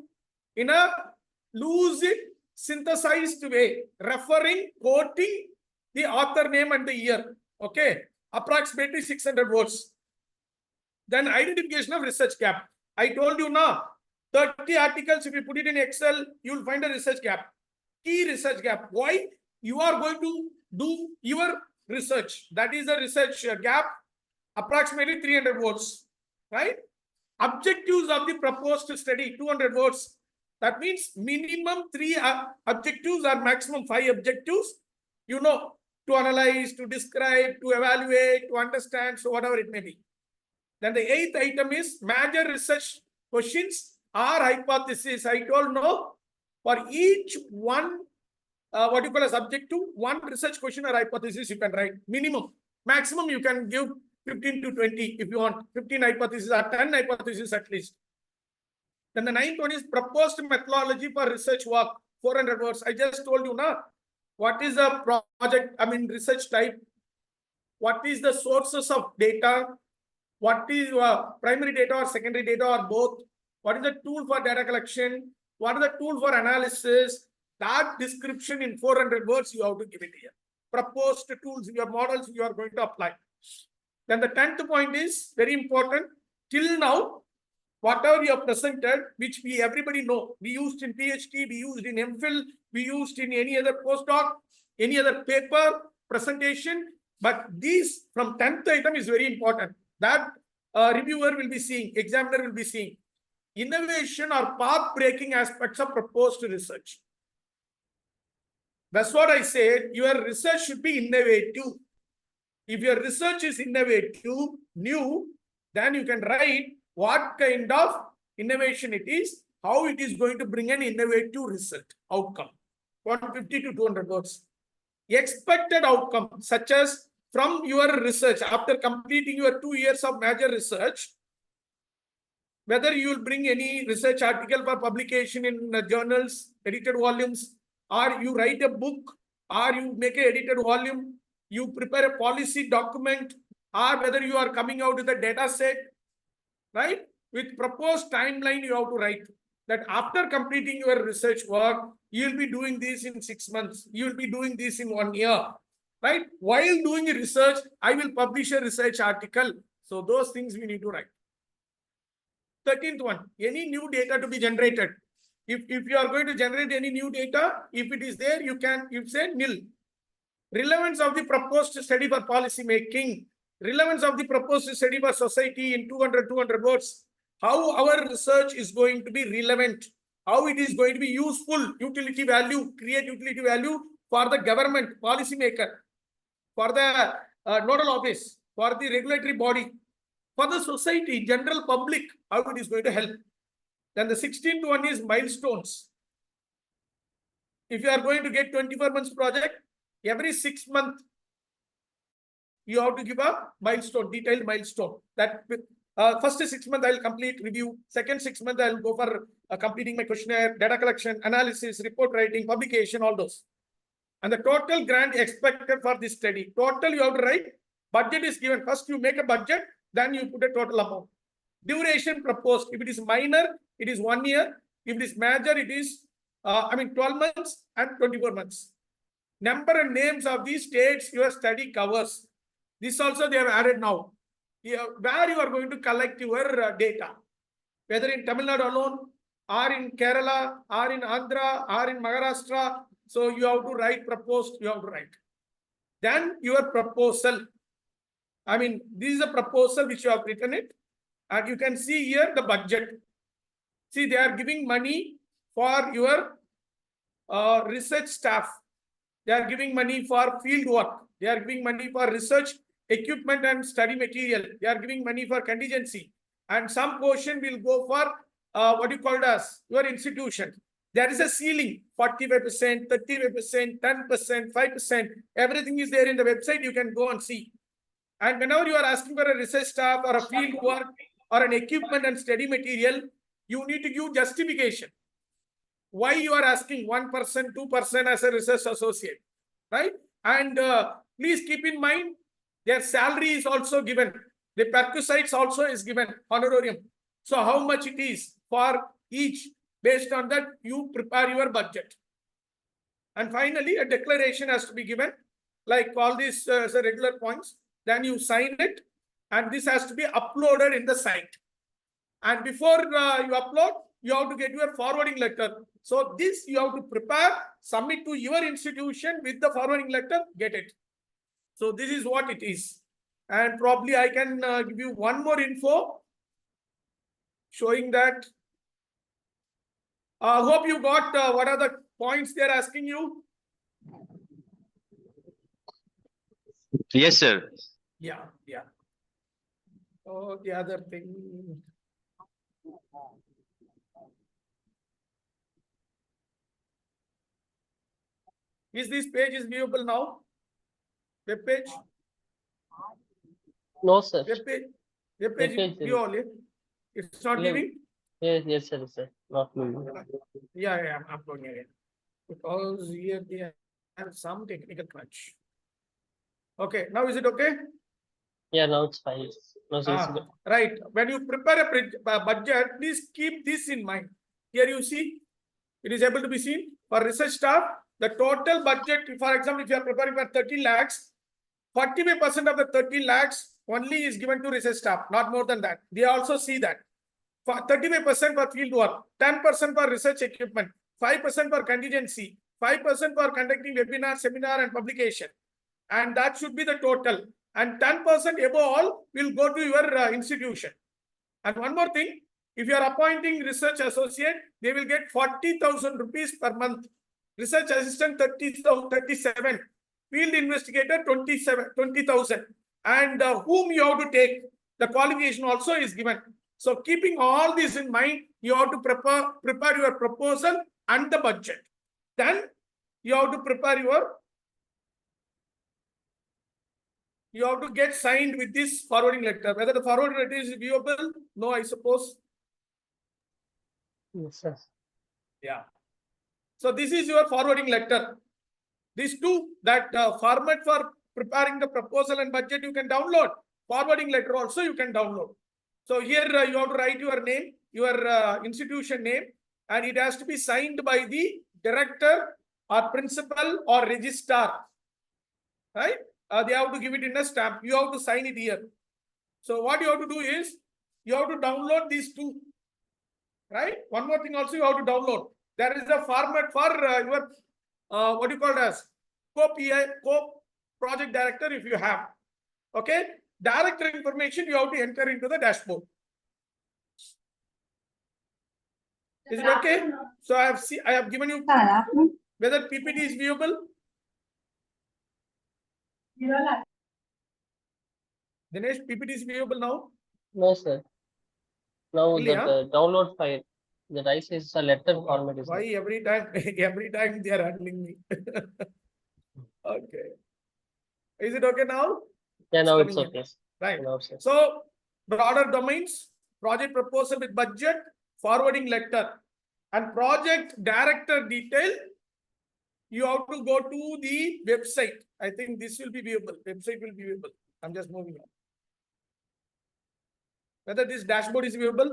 in a lucid, synthesized way, referring, quoting the author name and the year. Okay, approximately 600 words. Then identification of research gap. I told you now, 30 articles, if you put it in Excel, you will find a research gap. Key research gap. Why? You are going to do your research. That is a research gap, approximately 300 words, right? Objectives of the proposed study, 200 words. That means minimum 3 objectives or maximum 5 objectives, you know, to analyze, to describe, to evaluate, to understand, so whatever it may be. Then the 8th item is major research questions or hypothesis. I told no, for each one, what you call as objective, one research question or hypothesis you can write. Minimum. Maximum you can give 15 to 20 if you want. 15 hypotheses or 10 hypotheses at least. Then the 9th one is proposed methodology for research work, 400 words. I just told you now, what is the project, research type? What is the sources of data? What is primary data or secondary data or both? What is the tool for data collection? What is the tool for analysis? That description in 400 words you have to give it here. Proposed tools, your models you are going to apply. Then the 10th point is very important. Till now, whatever you have presented, which everybody know, we used in PhD, we used in MPhil, we used in any other postdoc, any other paper presentation. But these from 10th item is very important. that reviewer will be seeing, examiner will be seeing innovation or path-breaking aspects of proposed research. That's what I said. Your research should be innovative. If your research is innovative, new, then you can write what kind of innovation it is, how it is going to bring an innovative result, outcome. 150 to 200 words. Expected outcome, such as from your research, after completing your 2 years of major research, whether you will bring any research article for publication in journals, edited volumes, or you write a book, or you make an edited volume, you prepare a policy document, or whether you are coming out with a data set, right? With proposed timeline, you have to write that after completing your research work, you will be doing this in 6 months, you will be doing this in 1 year, right? While doing a research, I will publish a research article. So those things we need to write. 13th one, any new data to be generated. If you are going to generate any new data, if it is there, you say nil. Relevance of the proposed study for policy making. Relevance of the proposed study for society in 200 words. How our research is going to be relevant. How it is going to be useful, utility value, create utility value for the government, policy maker, for the nodal office, for the regulatory body, for the society, general public, how it is going to help. Then the 16th one is milestones. If you are going to get 24 months project, every 6 months, you have to give a milestone, detailed milestone. That first 6 months I will complete review. Second 6 months I will go for completing my questionnaire, data collection, analysis, report writing, publication, all those. And the total grant expected for this study. Total you have to write. Budget is given. First you make a budget, then you put a total amount. Duration proposed. If it is minor, it is 1 year. If it is major, it is 12 months and 24 months. Number and names of these states your study covers. This also they have added now. Where you are going to collect your data, whether in Tamil Nadu alone, or in Kerala, or in Andhra, or in Maharashtra. So you have to write proposed, you have to write. Then your proposal. This is a proposal which you have written it. And you can see here the budget. See, they are giving money for your research staff. They are giving money for field work. They are giving money for research equipment and study material. They are giving money for contingency. And some portion will go for what you called as your institution. There is a ceiling, 45%, 35%, 10%, 5%. Everything is there in the website. You can go and see. And whenever you are asking for a research staff or a field work or an equipment and study material, you need to give justification. Why you are asking 1%, 2% as a research associate, right? And please keep in mind, their salary is also given. The perquisites also is given, honorarium. So how much it is for each, based on that, you prepare your budget. And finally, a declaration has to be given, like all these as a regular points. Then you sign it, and this has to be uploaded in the site. And before you upload, you have to get your forwarding letter. So this you have to prepare, submit to your institution with the forwarding letter, get it. So this is what it is. And probably I can give you one more info showing that. Hope you got what are the points they're asking you. Yes, sir. Yeah. Oh, the other thing. Is this page is viewable now? Web page? No, sir. Web page Web page is view only. It's not Yeah. giving? Yes, sir. Not me. Yeah, I'm going again. Because here they have some technical crunch. Okay, now is it okay? Yeah, now it's fine. No, sir. Right. When you prepare a budget, please keep this in mind. Here you see, it is able to be seen for research staff. The total budget, for example, if you are preparing for 30 lakhs, 45% of the 30 lakhs only is given to research staff, not more than that. They also see that. For 35% for field work, 10% for research equipment, 5% for contingency, 5% for conducting webinar, seminar, and publication. And that should be the total. and 10% above all will go to your institution. And one more thing, if you are appointing research associate, they will get 40,000 rupees per month. Research assistant 37, field investigator 20,000, and whom you have to take, the qualification also is given. So keeping all this in mind, you have to prepare your proposal and the budget. Then you have to prepare you have to get signed with this forwarding letter. Whether the forwarding letter is viewable? No, I suppose. Yes, sir. Yeah. So this is your forwarding letter. These two, that format for preparing the proposal and budget you can download. Forwarding letter also you can download. So here you have to write your name, your institution name, and it has to be signed by the director or principal or registrar. Right? They have to give it in a stamp. You have to sign it here. So what you have to do is you have to download these two. Right? One more thing also you have to download. There is a format for your what you call it as co-project director if you have. Okay. Director information you have to enter into the dashboard. Is it okay? So I have given you whether PPT is viewable. Dinesh, PPT is viewable now? No, sir. Now Really, the download file, the ICSSR letter format is. Why every time they are handling me? Okay. Is it okay now? Yeah, now it's coming okay. Right. Now, sir. So broader domains, project proposal with budget, forwarding letter, and project director detail. You have to go to the website. I think this will be viewable. Website will be viewable. I'm just moving on. Whether this dashboard is viewable?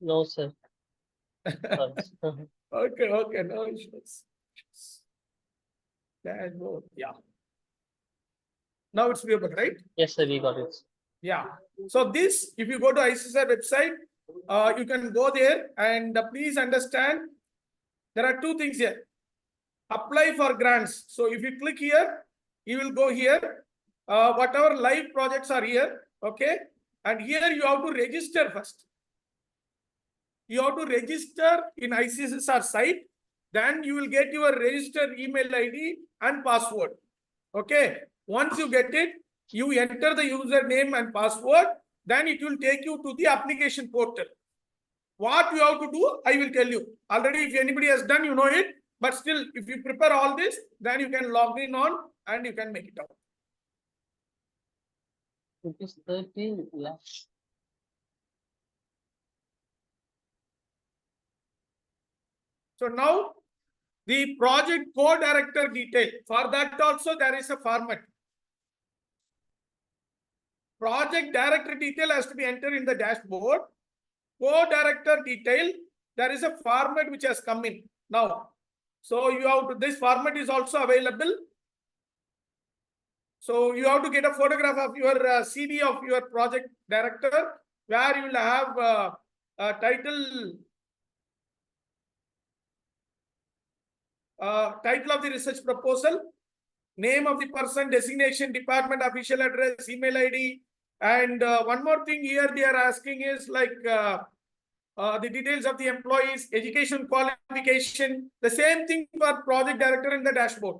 No, sir. Okay, no issues. Dashboard, yeah. Now it's viewable, right? Yes, sir, we got it. Yeah. So this, if you go to ICSSR website, you can go there and please understand there are two things here. Apply for grants. So if you click here, you will go here. Whatever live projects are here, okay? And here you have to register first. You have to register in ICSSR site. Then you will get your registered email ID and password. Okay. Once you get it, you enter the username and password. Then it will take you to the application portal. What you have to do, I will tell you. Already, if anybody has done, you know it. But still, if you prepare all this, then you can log in on and you can make it out. It is 13 lakhs. So now the project co-director detail. For that also there is a format. Project director detail has to be entered in the dashboard. Co-director detail, there is a format which has come in now. So you have to, this format is also available. So you have to get a photograph of your CD of your project director, where you will have a title of the research proposal, name of the person, designation, department, official address, email ID. And one more thing here they are asking is like the details of the employees, education qualification, the same thing for project director in the dashboard.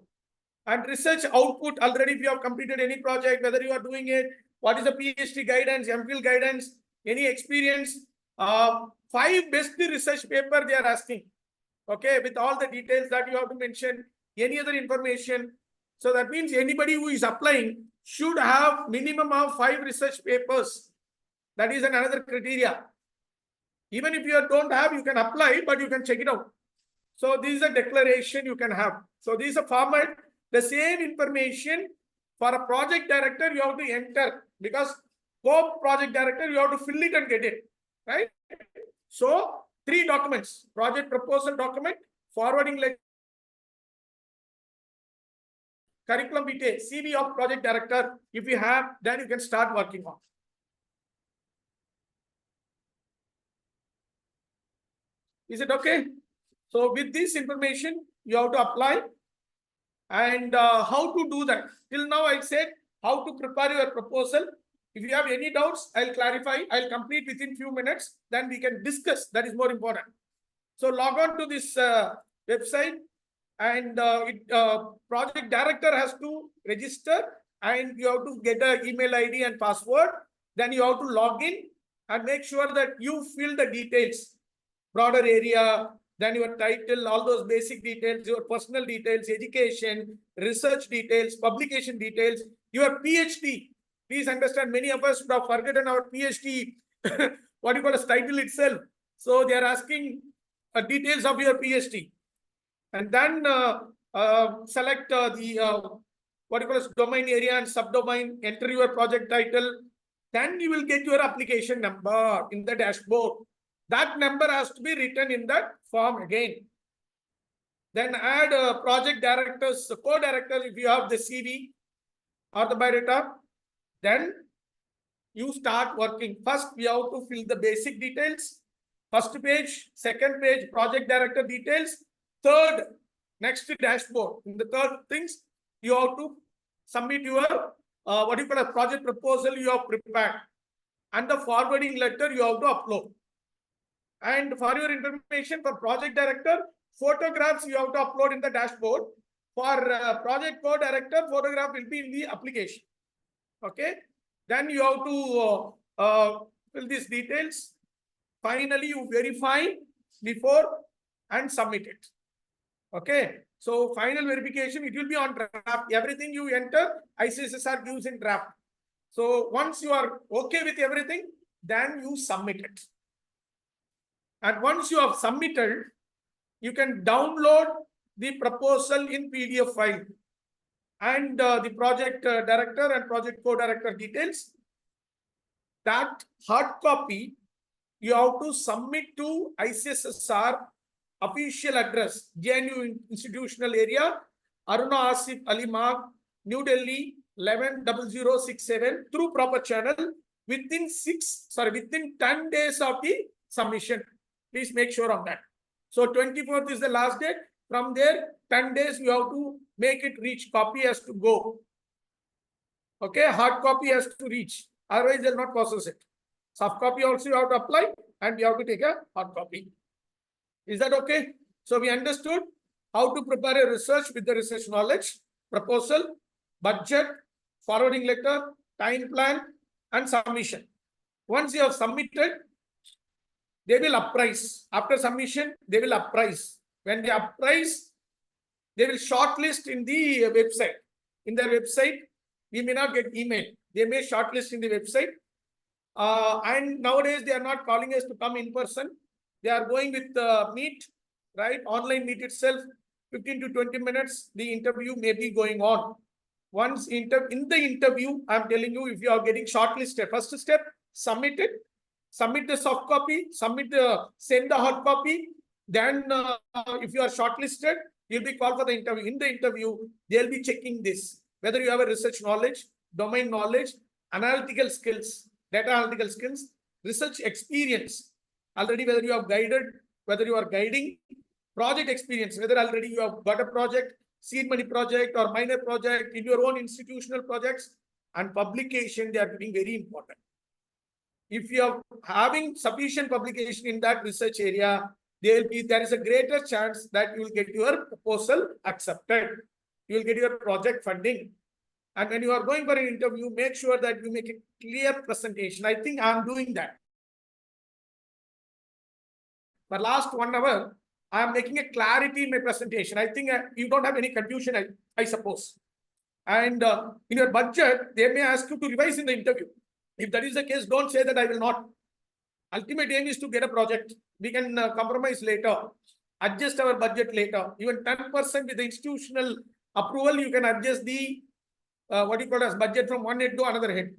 And research output, already if you have completed any project, whether you are doing it, what is the PhD guidance, MPhil guidance, any experience, 5 best research paper they are asking. Okay, with all the details that you have to mention, any other information. So that means anybody who is applying should have minimum of 5 research papers. That is another criteria. Even if you don't have, you can apply, but you can check it out. So this is a declaration you can have. So this is a format. The same information for a project director you have to enter, because for project director you have to fill it and get it, right? So 3 documents: project proposal document, forwarding letter, curriculum vitae, CV of project director. If you have, then you can start working on. Is it okay? So with this information, you have to apply. And how to do that? Till now I said how to prepare your proposal. If you have any doubts, I'll clarify. I'll complete within few minutes. Then we can discuss. That is more important. So log on to this website, and project director has to register, and you have to get an email ID and password. Then you have to log in and make sure that you fill the details, broader area, then your title, all those basic details, your personal details, education, research details, publication details, your PhD. Please understand, many of us would have forgotten our PhD, what you call as title itself. So they are asking details of your PhD. And then select the what you call as domain area and subdomain, enter your project title. Then you will get your application number in the dashboard. That number has to be written in that form again. Then add project directors, co-directors if you have the CV or the biodata. Then you start working. First, we have to fill the basic details. First page, second page, project director details. Third, next dashboard. In the third things, you have to submit your what you call a project proposal you have prepared, and the forwarding letter you have to upload. And for your information, for project director, photographs you have to upload in the dashboard. For project co-director, photograph will be in the application. Okay. Then you have to fill these details. Finally, you verify before and submit it. Okay. So final verification, it will be on draft. Everything you enter, ICSSR gives in draft. So once you are okay with everything, then you submit it. And once you have submitted, you can download the proposal in PDF file and the project director and project co-director details. That hard copy you have to submit to ICSSR official address, JNU institutional area, Aruna Asif Ali Marg, New Delhi 110067 through proper channel within 10 days of the submission. Please make sure of that. So 24th is the last date. From there, 10 days you have to make it reach. Copy has to go. Okay, hard copy has to reach. Otherwise, they'll not process it. Soft copy also you have to apply, and you have to take a hard copy. Is that okay? So we understood how to prepare a research with the research knowledge, proposal, budget, forwarding letter, time plan, and submission. Once you have submitted, they will appraise. After submission, they will appraise. When they appraise, they will shortlist in the website. In their website, we may not get email. They may shortlist in the website. And nowadays, they are not calling us to come in person. They are going with meet, right? Online meet itself, 15 to 20 minutes, the interview may be going on. Once in the interview, I'm telling you, if you are getting shortlisted, first step, submit it. Submit the soft copy, send the hard copy. Then if you are shortlisted, you'll be called for the interview. In the interview, they'll be checking this, whether you have a research knowledge, domain knowledge, analytical skills, data analytical skills, research experience, already whether you have guided, whether you are guiding, project experience, whether already you have got a project, seed money project or minor project in your own institutional projects, and publication, they are getting very important. If you are having sufficient publication in that research area, there is a greater chance that you will get your proposal accepted. You will get your project funding. And when you are going for an interview, make sure that you make a clear presentation. I think I am doing that. For last 1 hour, I am making a clarity in my presentation. I think you don't have any confusion, I suppose. And in your budget, they may ask you to revise in the interview. If that is the case, don't say that I will not. Ultimate aim is to get a project. We can compromise later, adjust our budget later. Even 10% with the institutional approval, you can adjust the what you call as budget from one head to another head.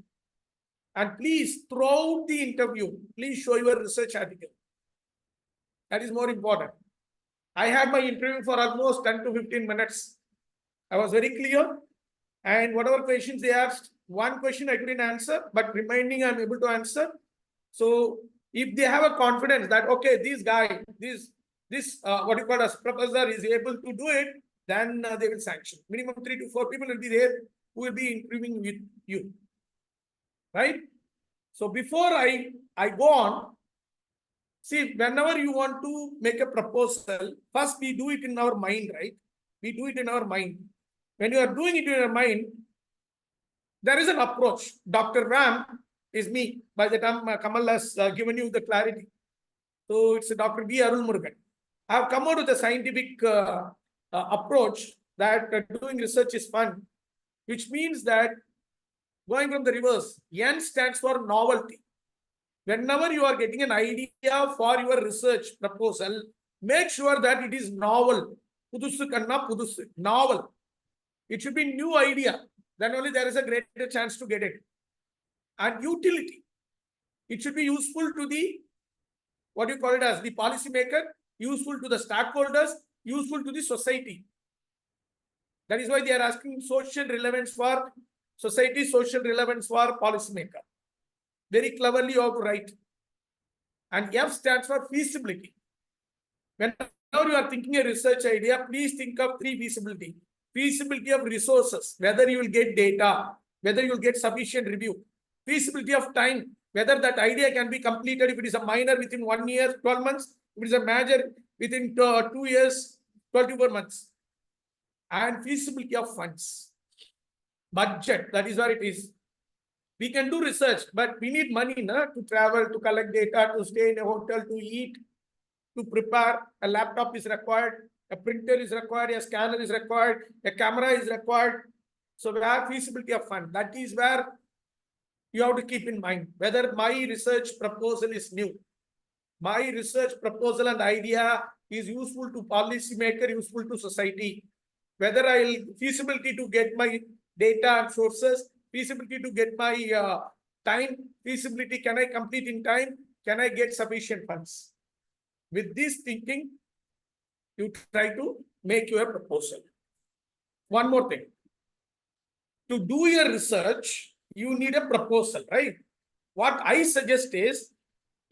And please, throughout the interview, please show your research article. That is more important. I had my interview for almost 10 to 15 minutes. I was very clear. And whatever questions they asked, one question I couldn't answer, but remaining I'm able to answer. So if they have a confidence that, okay, this guy, this what you call as professor is able to do it, then they will sanction. Minimum 3 to 4 people will be there who will be interviewing with you, right? So before I go on, see, whenever you want to make a proposal, first we do it in our mind, right? We do it in our mind. When you are doing it in your mind, there is an approach. Dr.Vam is me. By the time Kamal has given you the clarity. So it's Dr. V. Arulmurugan. I have come out with a scientific approach that doing research is fun, which means that going from the reverse, N stands for novelty. Whenever you are getting an idea for your research proposal, make sure that it is novel. Novel. It should be new idea. Then only there is a greater chance to get it. And utility. It should be useful to the, what do you call it as, the policymaker, useful to the stakeholders, useful to the society. That is why they are asking social relevance for society, social relevance for policymaker. Very cleverly you have to write. And F stands for feasibility. Whenever you are thinking a research idea, please think of three feasibility. Feasibility of resources, whether you will get data, whether you will get sufficient review. Feasibility of time, whether that idea can be completed, if it is a minor within 1 year, 12 months, if it is a major within 2 years, 24 months. And feasibility of funds. Budget, that is what it is. We can do research, but we need money to travel, to collect data, to stay in a hotel, to eat, to prepare. A laptop is required, a printer is required, a scanner is required, a camera is required. So where feasibility of fund, that is where you have to keep in mind whether my research proposal is new. My research proposal and idea is useful to policymaker, useful to society. Whether I'll feasibility to get my data and sources, feasibility to get my time, feasibility, can I complete in time? Can I get sufficient funds? With this thinking, you try to make your proposal. One more thing. To do your research, you need a proposal, right? What I suggest is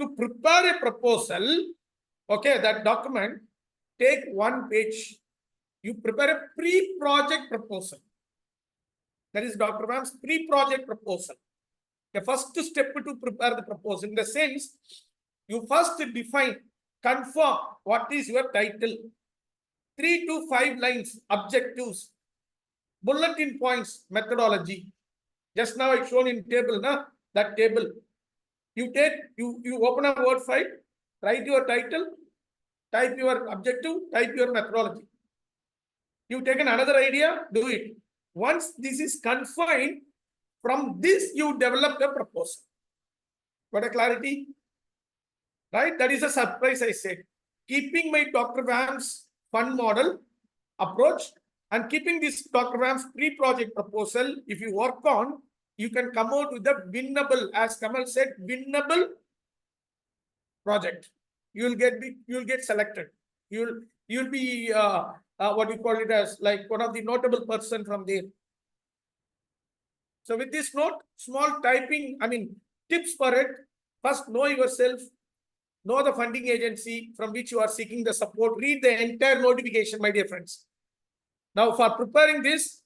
to prepare a proposal, okay, that document, take 1 page. You prepare a pre-project proposal. That is Dr. Vam's pre-project proposal. The first step to prepare the proposal, in the sense, you first define, confirm what is your title, 3 to 5 lines, objectives, bulletin points, methodology. Just now it's shown in table, that table. You take, you open a Word file, write your title, type your objective, type your methodology. You've taken another idea, do it. Once this is confined, from this you develop a proposal. Got a clarity? Right? That is a surprise, I said. Keeping my Dr. Vam's fund model approach and keeping this Dr. Vam's pre-project proposal, if you work on, you can come out with a winnable, as Kamal said, winnable project. You'll get selected. You'll be what you call it as, like one of the notable person from there. So with this note, small typing, tips for it. First, know yourself, know the funding agency from which you are seeking the support. Read the entire notification, my dear friends. Now, for preparing this,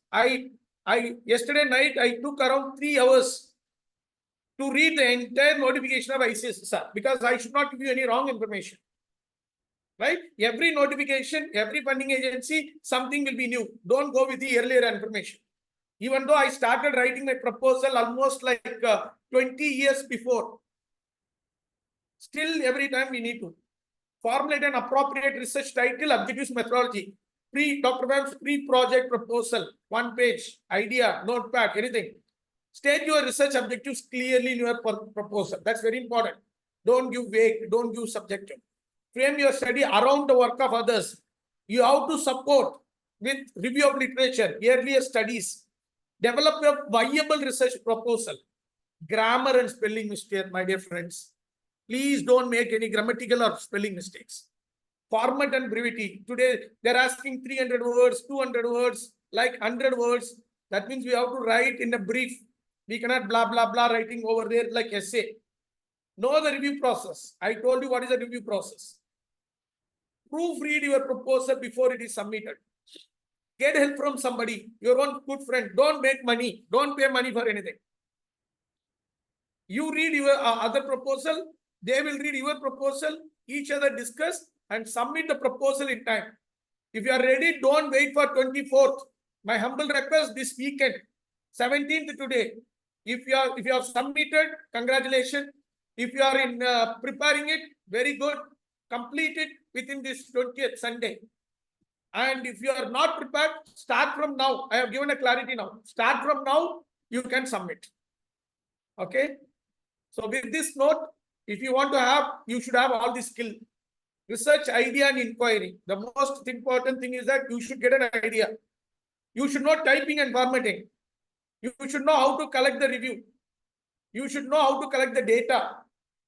yesterday night, I took around 3 hours to read the entire notification of ICSSR, because I should not give you any wrong information. Right? Every notification, every funding agency, something will be new. Don't go with the earlier information. Even though I started writing my proposal almost like 20 years before, still every time we need to formulate an appropriate research title, objectives, methodology. Dr. Vam's pre-project proposal, 1 page, idea, notepad, anything. State your research objectives clearly in your proposal. That's very important. Don't give vague, don't give subjective. Frame your study around the work of others. You have to support with review of literature, earlier studies. Develop a viable research proposal. Grammar and spelling mistake, my dear friends. Please don't make any grammatical or spelling mistakes. Format and brevity. Today, they're asking 300 words, 200 words, like 100 words. That means we have to write in a brief. We cannot blah, blah, blah writing over there like essay. Know the review process. I told you what is the review process. Proofread your proposal before it is submitted. Get help from somebody, your own good friend. Don't make money. Don't pay money for anything. You read your other proposal. They will read your proposal. Each other discuss and submit the proposal in time. If you are ready, don't wait for 24th. My humble request this weekend, 17th today. If you have submitted, congratulations. If you are in preparing it, very good. Complete it within this 20th Sunday. And if you are not prepared, start from now. I have given a clarity now. Start from now, you can submit. Okay. So with this note, if you want to have, you should have all the skill. Research, idea, and inquiry. The most important thing is that you should get an idea. You should know typing and formatting. You should know how to collect the review. You should know how to collect the data.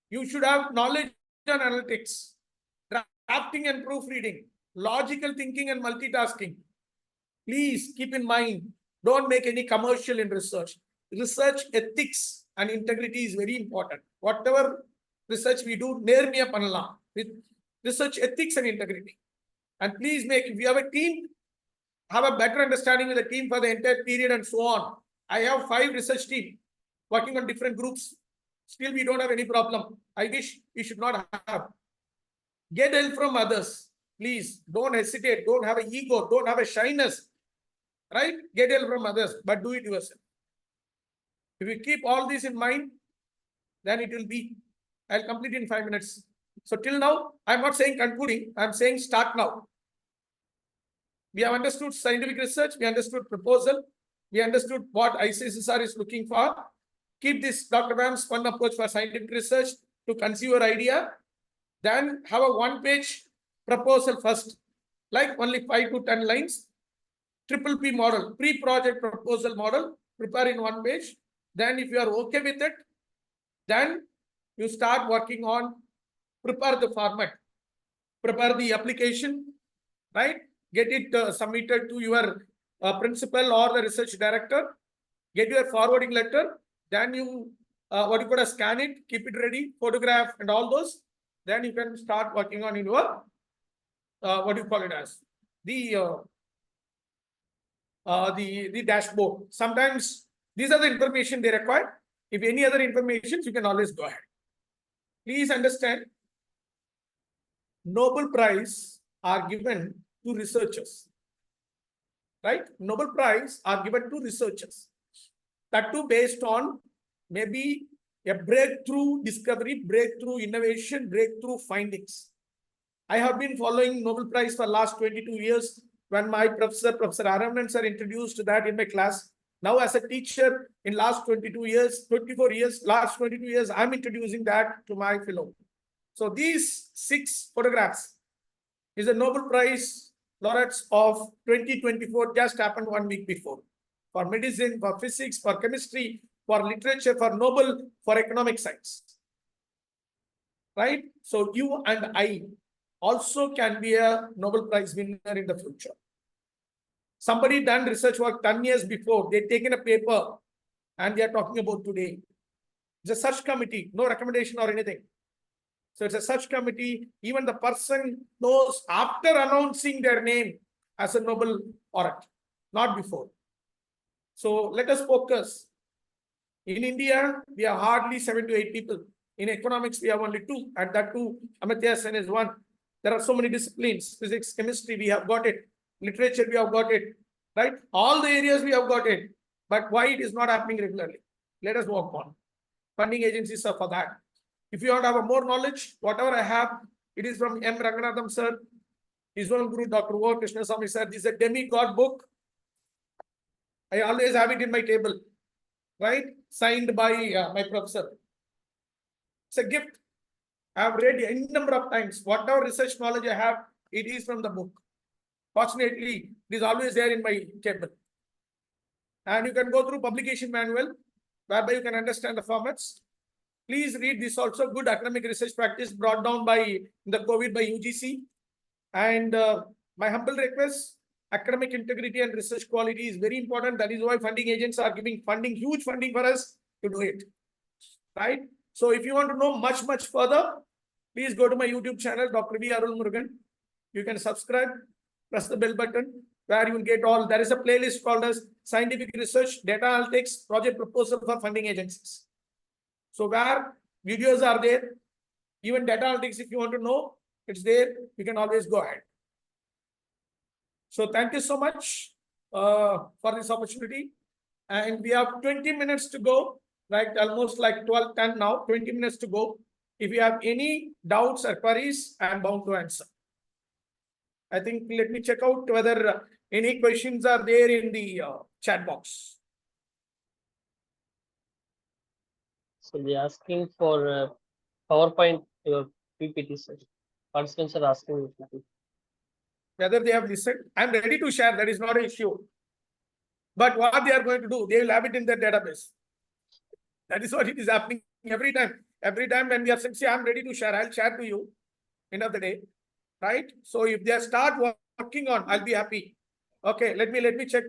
You should have knowledge on analytics, drafting and proofreading, logical thinking and multitasking. Please keep in mind, don't make any commercial in research. Research ethics and integrity is very important. Whatever research we do, near panala with research ethics and integrity. And please make, if you have a team, have a better understanding with the team for the entire period and so on. I have 5 research teams working on different groups. Still, we don't have any problem. I wish we should not have. Get help from others. Please don't hesitate. Don't have an ego. Don't have a shyness. Right? Get help from others, but do it yourself. If you keep all this in mind, then it will be. I'll complete in 5 minutes. So till now, I'm not saying concluding. I'm saying start now. We have understood scientific research. We understood proposal. We understood what ICSSR is looking for. Keep this Dr.Vam's fun approach for scientific research to conceive your idea. Then have a 1-page proposal first, like only 5 to 10 lines. Triple P model, pre-project proposal model, prepare in 1 page. Then if you are okay with it, then you start working on, prepare the format, prepare the application, right? Get it submitted to your principal or the research director, get your forwarding letter, then you, scan it, keep it ready, photograph and all those, then you can start working on your, the dashboard. Sometimes these are the information they require. If any other information, you can always go ahead. Please understand, Nobel Prize are given to researchers, right? Nobel Prize are given to researchers. That too based on maybe a breakthrough discovery, breakthrough innovation, breakthrough findings. I have been following Nobel Prize for last 22 years. When my Professor Arulmurugan sir introduced that in my class. Now as a teacher in last 24 years, last 22 years, I'm introducing that to my fellow. So these 6 photographs is a Nobel Prize laureates of 2024, just happened 1 week before. For medicine, for physics, for chemistry, for literature, for Nobel, for economic science. Right? So you and I also can be a Nobel Prize winner in the future. Somebody done research work 10 years before, they've taken a paper and they are talking about today. It's a search committee, no recommendation or anything. So it's a search committee, even the person knows after announcing their name as a Nobel laureate, not before. So let us focus. In India, we are hardly 7 to 8 people. In economics, we have only 2, and that 2, Amartya Sen is 1. There are so many disciplines, physics, chemistry, we have got it. Literature, we have got it, right? All the areas we have got it. But why it is not happening regularly? Let us work on. Funding agencies are for that. If you want to have more knowledge, whatever I have, it is from M. Ranganathan sir, his own guru, Dr. O. Krishnasamy sir. This is a demigod book. I always have it in my table, right? Signed by my professor. It's a gift. I have read any number of times. Whatever research knowledge I have, it is from the book. Fortunately, it is always there in my table. And you can go through publication manual, whereby you can understand the formats. Please read this also, good academic research practice brought down by the COVID by UGC. And my humble request, academic integrity and research quality is very important. That is why funding agents are giving funding, huge funding for us to do it, right? So if you want to know much further, please go to my YouTube channel, Dr. V. Arulmurugan. You can subscribe, press the bell button. where you will get all, there is a playlist called as scientific research, data analytics, project proposal for funding agencies. So where videos are there, even data analytics, if you want to know, it's there, you can always go ahead. So thank you so much for this opportunity. And we have 20 minutes to go, like almost like 12:10 now, 20 minutes to go. If you have any doubts or queries, I am bound to answer. I think, let me check out whether any questions are there in the chat box. So they're asking for PowerPoint PPT, sir. Participants are asking Whether they have listened, I'm ready to share, that is not an issue. But what they are going to do, they will have it in their database. That is what it is happening every time. Every time when we are saying, see, I'm ready to share, I'll share to you end of the day, right? So if they start working on, I'll be happy. Okay, let me check.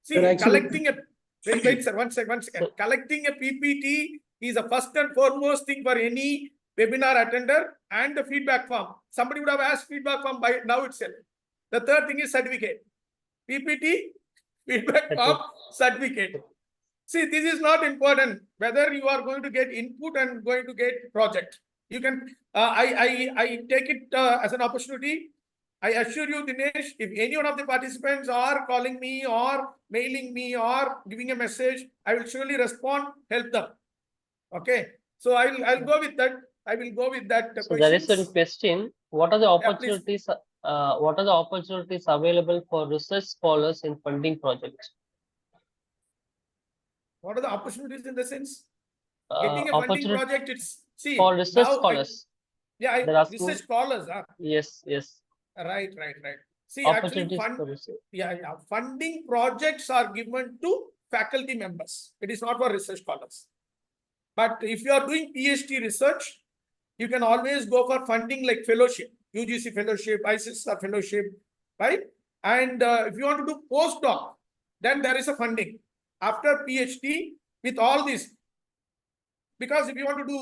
See, collecting a wait, sir, one second. Collecting a PPT is a first and foremost thing for any webinar attender, and the feedback form. Somebody would have asked feedback form by now itself. The third thing is certificate. PPT, feedback form, certificate. See, this is not important whether you are going to get input and going to get project. You can, I take it as an opportunity. I assure you, Dinesh, if any one of the participants are calling me or mailing me or giving a message, I will surely respond, help them. Okay. So I'll go with that. I will go with that. So there is a question. What are the opportunities? What are the opportunities available for research scholars in funding projects? What are the opportunities in the sense? Getting a funding project, it's see for research scholars. Research scholars. Yes. Right. See, actually, funding projects are given to faculty members. It is not for research scholars. But if you are doing PhD research, you can always go for funding like fellowship, UGC fellowship, ICSSR fellowship, right? And if you want to do postdoc, then there is a funding after PhD with all this. Because if you want to do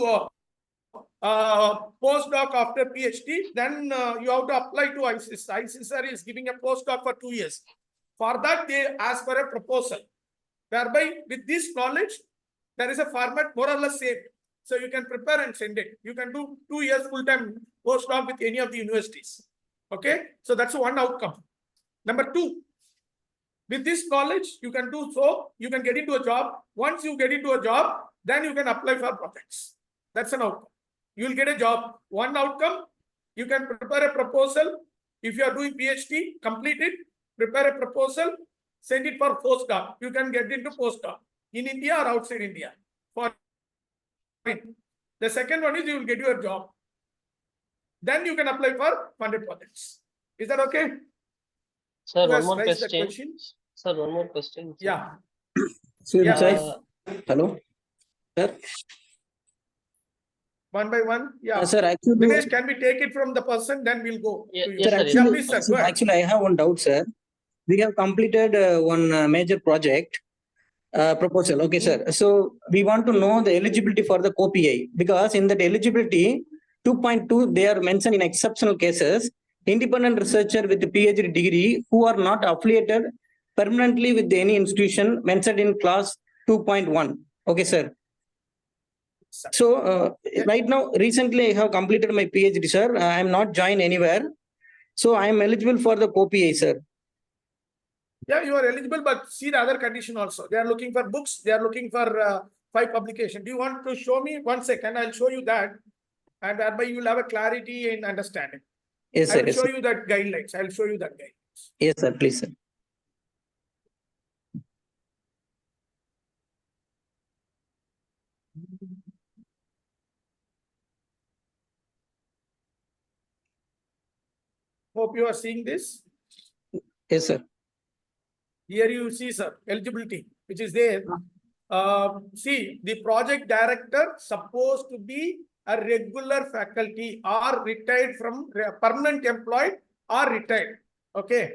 postdoc after PhD, then you have to apply to ICSSR. ICSSR is giving a postdoc for 2 years. For that, they ask for a proposal, whereby with this knowledge, there is a format more or less same. So you can prepare and send it. You can do 2 years full-time postdoc with any of the universities. Okay, so that's one outcome. Number two, with this knowledge, you can do so, you can get into a job. Once you get into a job, then you can apply for projects. That's an outcome. You will get a job. One outcome, you can prepare a proposal. If you are doing PhD, complete it, prepare a proposal, send it for postdoc. You can get into postdoc in India or outside India. The second one is you will get your job. Then you can apply for funded projects. Is that okay? Sir, one more question. Sir, one more question. Sir. Yeah. Sir. Hello. Sir. One by one. Yeah. Sir, actually, Dinesh, can we take it from the person? Then we'll go. Yes, sir. Actually, I have one doubt, sir. We have completed one major project proposal. Okay, sir. So we want to know the eligibility for the COPI, because in that eligibility 2.2, they are mentioned in exceptional cases, independent researcher with a PhD degree who are not affiliated permanently with any institution mentioned in class 2.1. Okay, sir. So right now, recently I have completed my PhD, sir. I am not joined anywhere. So I am eligible for the COPI, sir. Yeah, you are eligible, but see the other condition also. They are looking for books. They are looking for 5 publications. Do you want to show me? 1 second. I'll show you that. And thereby you will have a clarity in understanding. Yes, sir. I'll show you that guidelines. I'll show you that guidelines. Yes, sir. Please, sir. Hope you are seeing this. Yes, sir. Here you see, sir, eligibility, which is there. See, the project director supposed to be a regular faculty or retired from permanent employed or retired. Okay.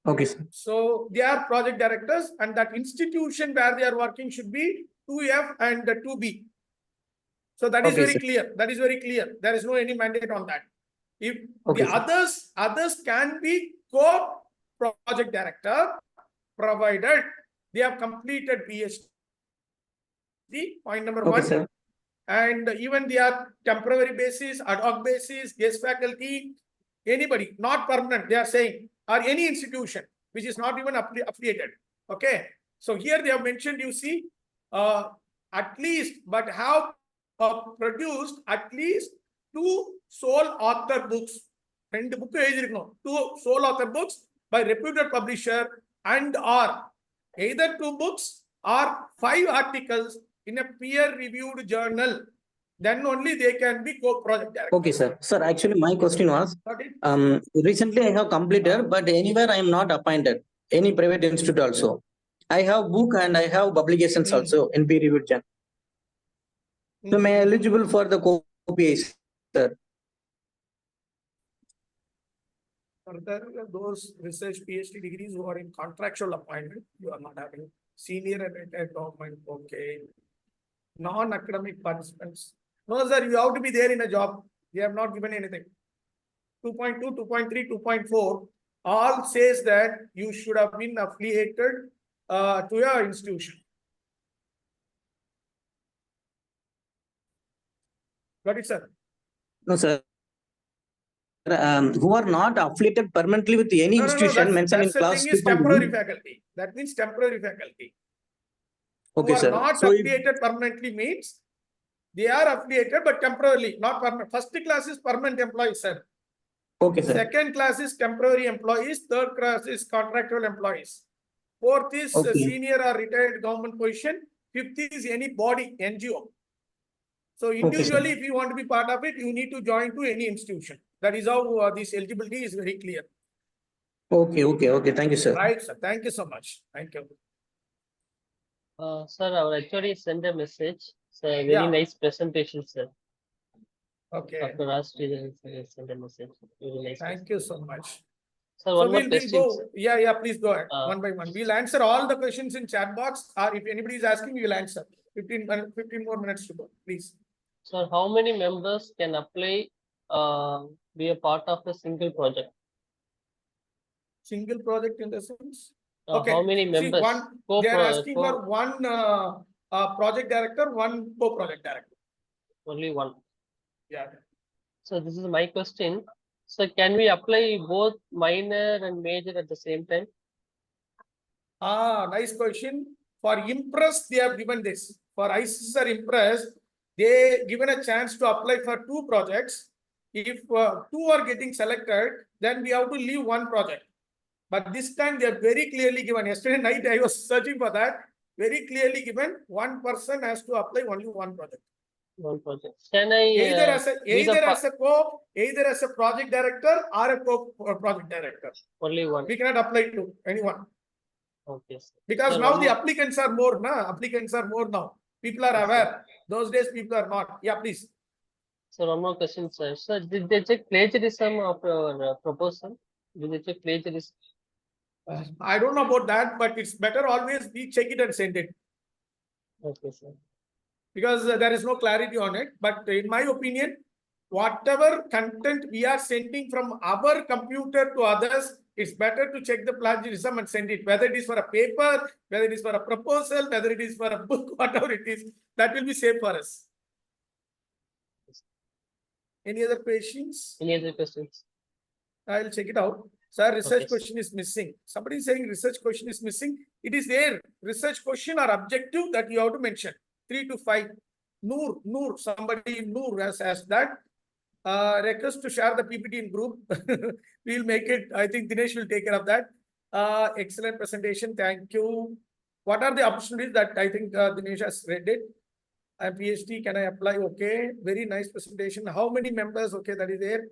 Okay, sir. So they are project directors, and that institution where they are working should be 2F and 2B. So that is very clear. That is very clear. There is no any mandate on that. If the others can be core project director, provided they have completed PhD, point number Okay, one. sir. And even they are temporary basis, ad hoc basis, guest faculty, anybody, not permanent, they are saying, or any institution which is not even affiliated. Okay. So here they have mentioned, you see, at least, but have produced at least 2 sole author books. Two sole author books by reputed publisher and or either 2 books or 5 articles in a peer-reviewed journal. Then only they can be co-project director. Okay, sir. Sir, actually, my question was, Got it? recently I have completed, but anywhere I am not appointed, any private institute also. I have book and I have publications also in peer reviewed journal. So, am I eligible for the COPAs, sir? Further, those research PhD degrees who are in contractual appointment, you are not having senior and retired government, okay. Non-academic participants. No, sir, you have to be there in a job. They have not given anything. 2.2, 2.3, 2.4, all says that you should have been affiliated to your institution. Got it, sir? No, sir. Who are not affiliated permanently with any institution mentioned in that's the clause thing is 2.1. temporary faculty. That means temporary faculty. Okay, Who are sir. not So, affiliated permanently means they are affiliated but temporarily, not permanent. First class is permanent employees, sir. okay, sir. Second class is temporary employees. Third class is contractual employees. Fourth is Okay. senior or retired government position. Fifth is any body, NGO. So individually, if you want to be part of it, you need to join to any institution. That is how this eligibility is very clear. Okay. Thank you, sir. Right, sir. Thank you so much. Thank you. Sir, our HOD sent a message. It's a very Yeah. nice presentation, sir. Okay. Dr. Raj sent a message. Very nice. Thank you so much. Sir, So one more we'll question. go. Yeah, please go ahead. Uh, One by one. We'll answer all the questions in chat box, or if anybody is asking, we will answer. 15 more minutes to go, please. So how many members can apply, be a part of a single project? Single project in the sense? How many members? See, they are asking for one project director, one co-project director. Only one. Yeah. So this is my question. So can we apply both minor and major at the same time? Nice question. For Impress, they have given this. For ICSSR Impress, they given a chance to apply for 2 projects. If 2 are getting selected, then we have to leave 1 project. But this time they are very clearly given. Yesterday night I was searching for that. Very clearly given. 1 person has to apply only 1 project. 1 project. Can I either as a project director or a co-project director? Only 1. We cannot apply to anyone. Okay. Sir. Because Sir, now the applicants are more, applicants are more now. People are aware. Those days people are not. Yeah, please. So one more question, sir. Sir, did they check plagiarism of your proposal? Did they check plagiarism? I don't know about that, but it's better always we check it and send it. Okay, sir. Because there is no clarity on it. But in my opinion, whatever content we are sending from our computer to others, it's better to check the plagiarism and send it. Whether it is for a paper, whether it is for a proposal, whether it is for a book, whatever it is, that will be safe for us. Any other questions? Any other questions? I will check it out. Sir, research Okay. question is missing. Somebody is saying research question is missing. It is there. Research question or objective that you have to mention. 3 to 5. Noor, somebody Noor has asked that. Request to share the PPT in group. We'll make it. I think Dinesh will take care of that. Excellent presentation. Thank you. What are the opportunities that I think Dinesh has read it? I'm PhD. Can I apply? Okay. Very nice presentation. How many members? Okay, that is there.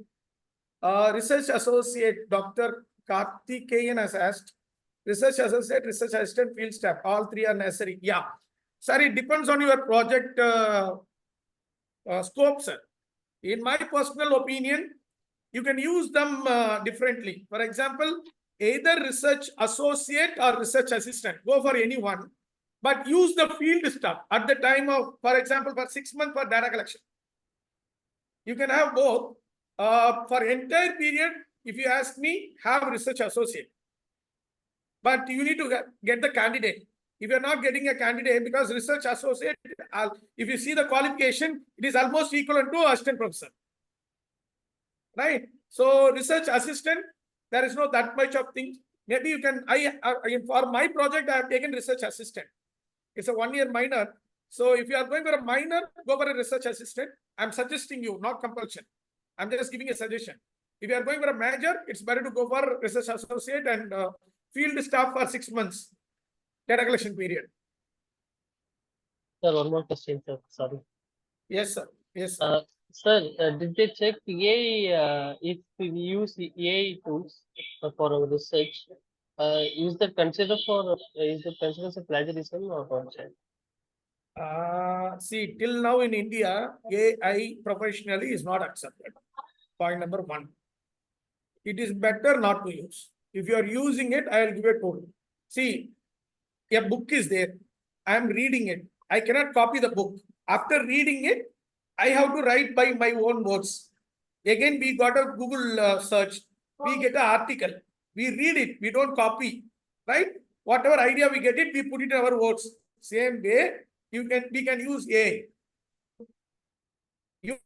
Research associate, Dr. Karthikeyan has asked. Research associate, research assistant, field staff. All 3 are necessary. Yeah. Sir, it depends on your project scope, sir. In my personal opinion, you can use them differently. For example, either research associate or research assistant. Go for any one. But use the field staff at the time of, for example, for 6 months for data collection. You can have both. For entire period, if you ask me, have research associate. but you need to get the candidate. If you're not getting a candidate, because research associate, if you see the qualification, it is almost equivalent to assistant professor. Right? So research assistant, there is no that much of things. Maybe you can, for my project, I have taken research assistant. It's a 1 year minor. So if you are going for a minor, go for a research assistant. I'm suggesting you, not compulsion. I'm just giving a suggestion. If you are going for a major, it's better to go for research associate and field staff for 6 months, data collection period. Sir, one more question, sir. Sorry. Yes, sir. Yes, sir. Sir, did they check AI, if we use the AI tools for our research, is that considered as a plagiarism or what, sir? See, till now in India, AI professionally is not accepted. Point number one. It is better not to use. If you are using it, I will give a tool. See, a book is there. I am reading it. I cannot copy the book. After reading it, I have to write by my own words. Again, we got a Google search. We get an article. We read it. We don't copy. Right? Whatever idea we get it, we put it in our words. Same way, we can use AI. You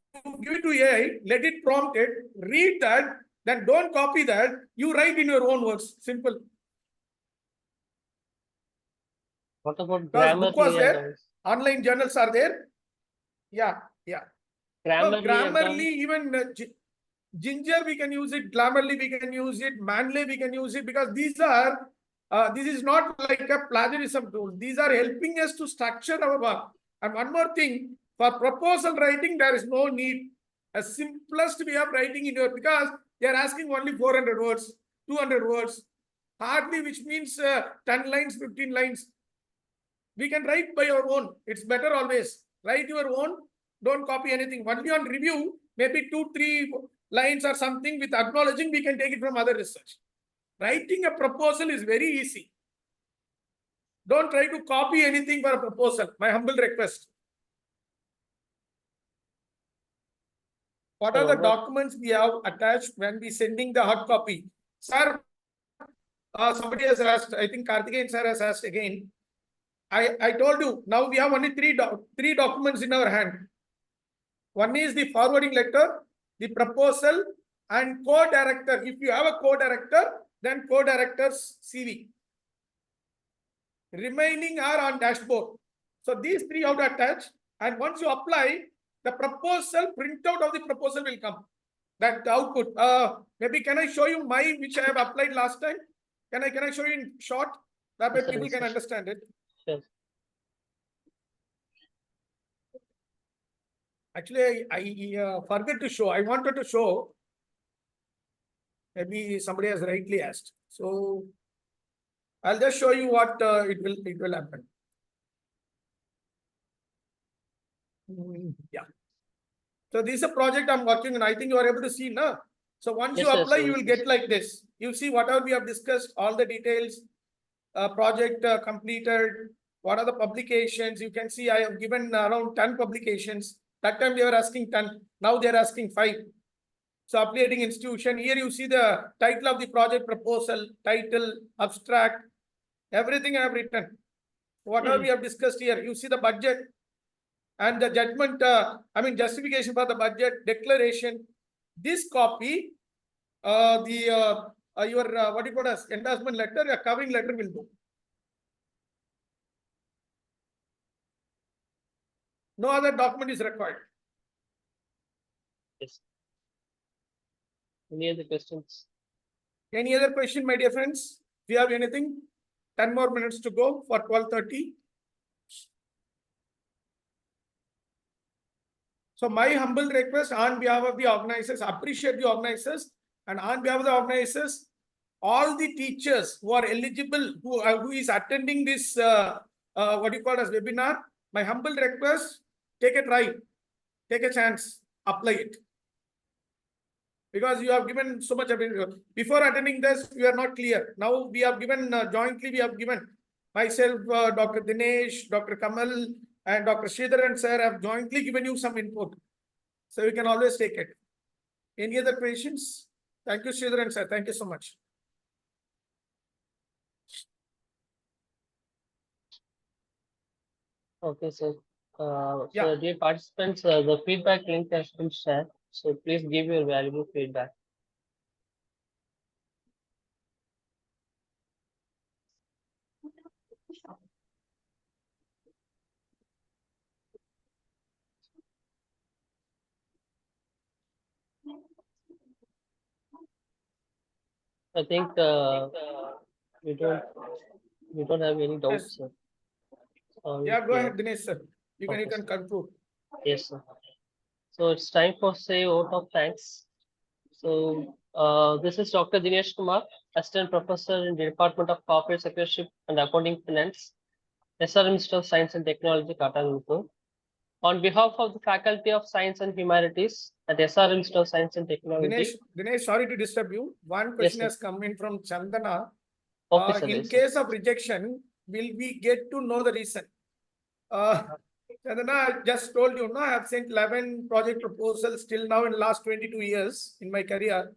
give it to AI, let it prompt it, read that, then don't copy that. You write in your own words. Simple. What about Because book was Grammarly? there. Online journals are there. Yeah, yeah. No, Grammarly, even Ginger, we can use it. Grammarly, we can use it. Manly, we can use it, because these are, this is not like a plagiarism tool. These are helping us to structure our work. And one more thing, for proposal writing, there is no need. A simplest way of writing in your, because they are asking only 400 words, 200 words, hardly, which means 10 lines, 15 lines. We can write by our own. It's better always. Write your own. Don't copy anything. Only on review, maybe 2-3 lines or something with acknowledging, we can take it from other research. Writing a proposal is very easy. Don't try to copy anything for a proposal. My humble request. What are the documents we have attached when we sending the hard copy? Sir, somebody has asked, I think Karthikeyan sir has asked again. I told you, now we have only three documents in our hand. One is the forwarding letter, the proposal, and co-director. If you have a co-director, then co-director's CV. Remaining are on dashboard. So these three have to attach. And once you apply, the proposal, printout of the proposal will come. That output. Maybe can I show you which I have applied last time? Can I show you in short? That way people can understand it. Yes. Actually, I forgot to show. I wanted to show. Maybe somebody has rightly asked. So I'll just show you what it will happen. Yeah. So this is a project I'm working on. I think you are able to see now. So once you apply, you will get like this. You see whatever we have discussed, all the details, project completed, what are the publications. You can see I have given around 10 publications. That time they were asking 10. Now they are asking 5. So updating institution. Here you see the title of the project proposal, title, abstract, everything I have written. Whatever we have discussed here, you see the budget and the judgment, justification for the budget, declaration. This copy, what do you call as endorsement letter, a covering letter will do. No other document is required. Yes. Any other questions? Any other question, my dear friends? Do you have anything? 10 more minutes to go for 12:30. So my humble request on behalf of the organizers, appreciate the organizers, and on behalf of the organizers, all the teachers who are eligible, who is attending this, webinar, my humble request, take a try, take a chance, apply it. Because you have given so much of it. Before attending this, we are not clear. Now we have given, jointly we have given, myself, Dr. Dinesh, Dr. Kamal, and Dr. Sridharan sir have jointly given you some input. So you can always take it. Any other questions? Thank you, Sridharan sir. Thank you so much. Okay, sir. Yeah. So dear participants, the feedback link has been shared. So please give your valuable feedback. I think we don't we don't have any Yes. doubts, sir. Yeah, go Okay. ahead, Dinesh, sir. You Okay, can sir. conclude. Yes, sir. So it's time for say vote of thanks. So this is Dr. Dinesh Kumar, Assistant Professor in the Department of Corporate Secretary and Accounting Finance, SRM Institute of Science and Technology, Katalapur. On behalf of the Faculty of Science and Humanities at SRM Institute of Science and Technology. Dinesh, sorry to disturb you. One Yes, question sir. has come in from Chandana. Okay, sir. In Yes, sir. case of rejection, will we get to know the reason? Chandana, I just told you, no, I have sent 11 project proposals till now in the last 22 years in my career.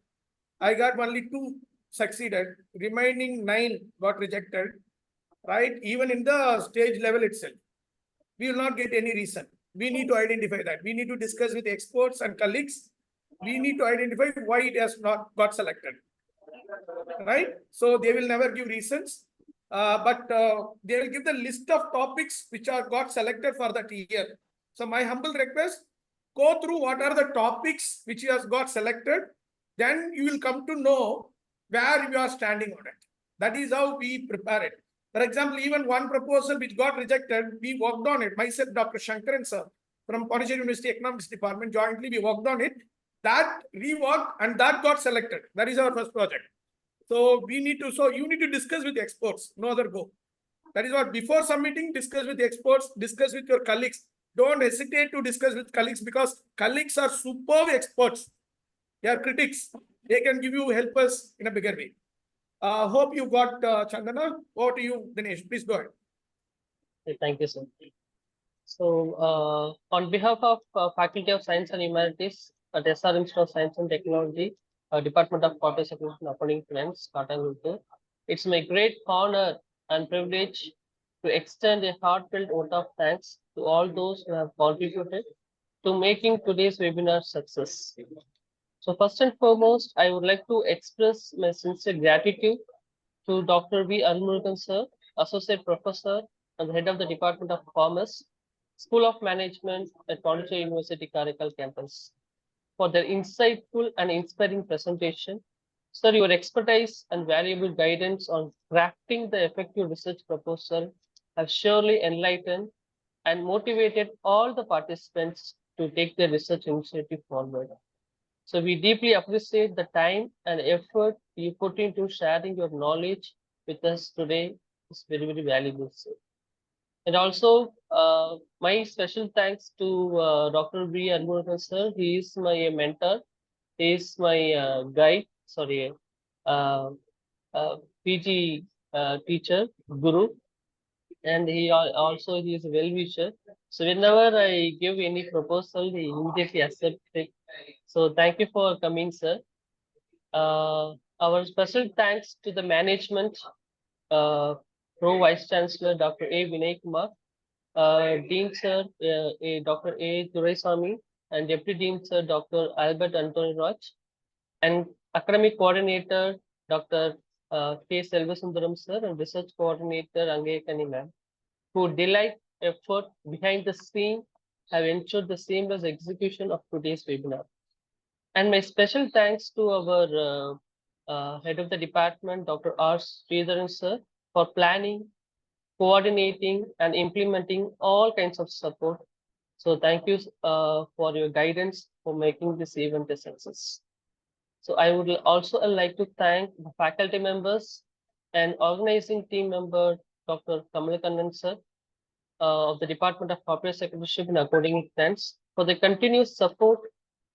I got only 2 succeeded, remaining 9 got rejected, right? Even in the stage level itself. We will not get any reason. We need to identify that. We need to discuss with experts and colleagues. We need to identify why it has not got selected, right? So they will never give reasons, but they will give the list of topics which are got selected for that year. So my humble request, go through what are the topics which has got selected, then you will come to know where you are standing on it. That is how we prepare it. For example, even one proposal which got rejected, we worked on it. Myself, Dr. Shankaran sir, from Pondicherry University Economics Department, jointly we worked on it. That reworked and that got selected. That is our first project. So you need to discuss with the experts, no other go. That is what, before submitting, discuss with the experts, discuss with your colleagues. Don't hesitate to discuss with colleagues because colleagues are superb experts. They are critics. They can give you help us in a bigger way. Hope you got Chandana. Over to you, Dinesh. Please go ahead. Okay, thank you, sir. So on behalf of Faculty of Science and Humanities at SRM Institute of Science and Technology, Department of Corporate Secretary and Accounting Finance, Katalapur, it's my great honor and privilege to extend a heartfelt vote of thanks to all those who have contributed to making today's webinar success. So first and foremost, I would like to express my sincere gratitude to Dr. V. Arulmurugan sir, Associate Professor and the Head of the Department of Commerce, School of Management at Pondicherry University Karaikal campus, for their insightful and inspiring presentation. Sir, your expertise and valuable guidance on crafting the effective research proposal have surely enlightened and motivated all the participants to take their research initiative forward. So we deeply appreciate the time and effort you put into sharing your knowledge with us today. It's very, very valuable, sir. And also, my special thanks to Dr. V. Arulmurugan sir. He is my mentor. He is my guide. Sorry, uh, PG teacher, guru, and also he is a well-wisher. So whenever I give any proposal, he immediately accepts it. So thank you for coming, sir. Our special thanks to the management, Pro Vice Chancellor Dr. A. Vinay Kumar, Dean Sir Dr. A. Duraisamy, and Deputy Dean Sir Dr. Albert Anthony Raj, and Academic Coordinator Dr. K. Selvasundaram Sir, and Research Coordinator Angayakani Ma'am, who delight effort behind the scene have ensured the seamless execution of today's webinar. And my special thanks to our head of the department, Dr. R. Sridharan sir, for planning, coordinating, and implementing all kinds of support. So thank you for your guidance for making this event a success. So I would also like to thank the faculty members and organizing team member, Dr. Kamalakannan sir, of the Department of Corporate Secretaryship and Accounting Finance for the continuous support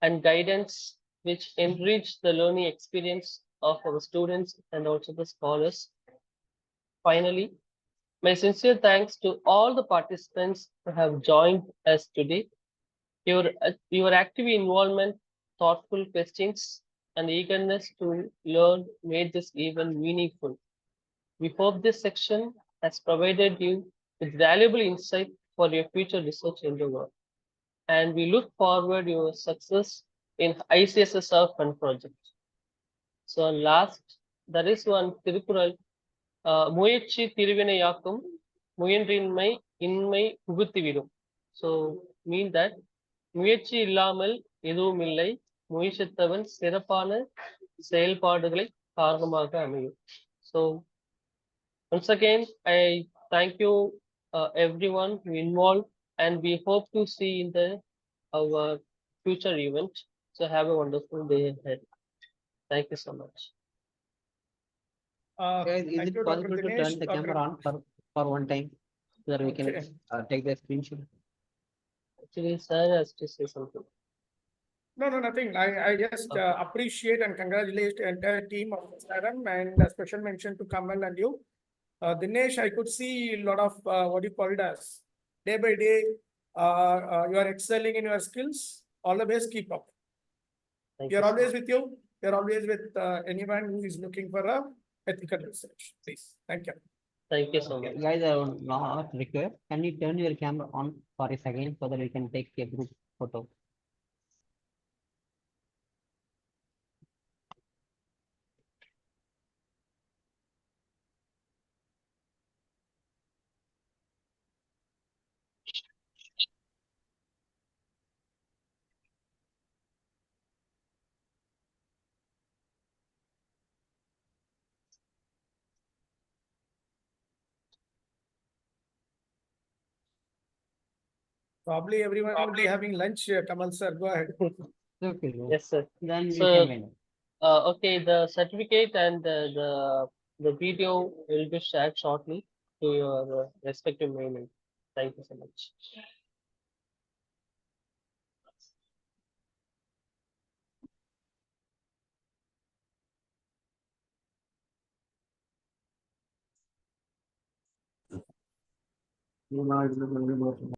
and guidance which enrich the learning experience of our students and also the scholars. Finally, my sincere thanks to all the participants who have joined us today. Your active involvement, thoughtful questions, and eagerness to learn made this event meaningful. We hope this section has provided you with valuable insight for your future research endeavor. And we look forward your success in ICSSR fund project. So last, there is one Tirukural, முயற்சி திருவினையாக்கும் முயன்றின்மை இன்மை புகுத்திவிடும். So mean that முயற்சி இல்லாமல் எதுவும் இல்லை, முயற்சித்தவன் சிறப்பான செயல்பாடுகளை காரணமாக அமையும். So once again, I thank you everyone who involved, and we hope to see in our future event. So have a wonderful day ahead. Thank you so much. Guys, is Thank it you, Dr. possible to Dinesh, turn the Dr. camera on for one time so that we can Okay. take the screenshot? Actually, sir has to say something. No, nothing. I just Okay. appreciate and congratulate the entire team of SRM, and a special mention to Kamal and you. Dinesh, I could see a lot of what you called as day by day, you are excelling in your skills. All the best, keep up. Thank We you are so always much. with you. We are always with anyone who is looking for ethical research. Please, thank you. Thank you so much. Guys, I want not request. Can you turn your camera on for a second so that we can take a group photo? Probably everyone will be having lunch. Kamal sir, go ahead. Okay, Yes, sir. then we So, can win. Okay, the certificate and the video will be shared shortly to your respective mail. Thank you so much. You know,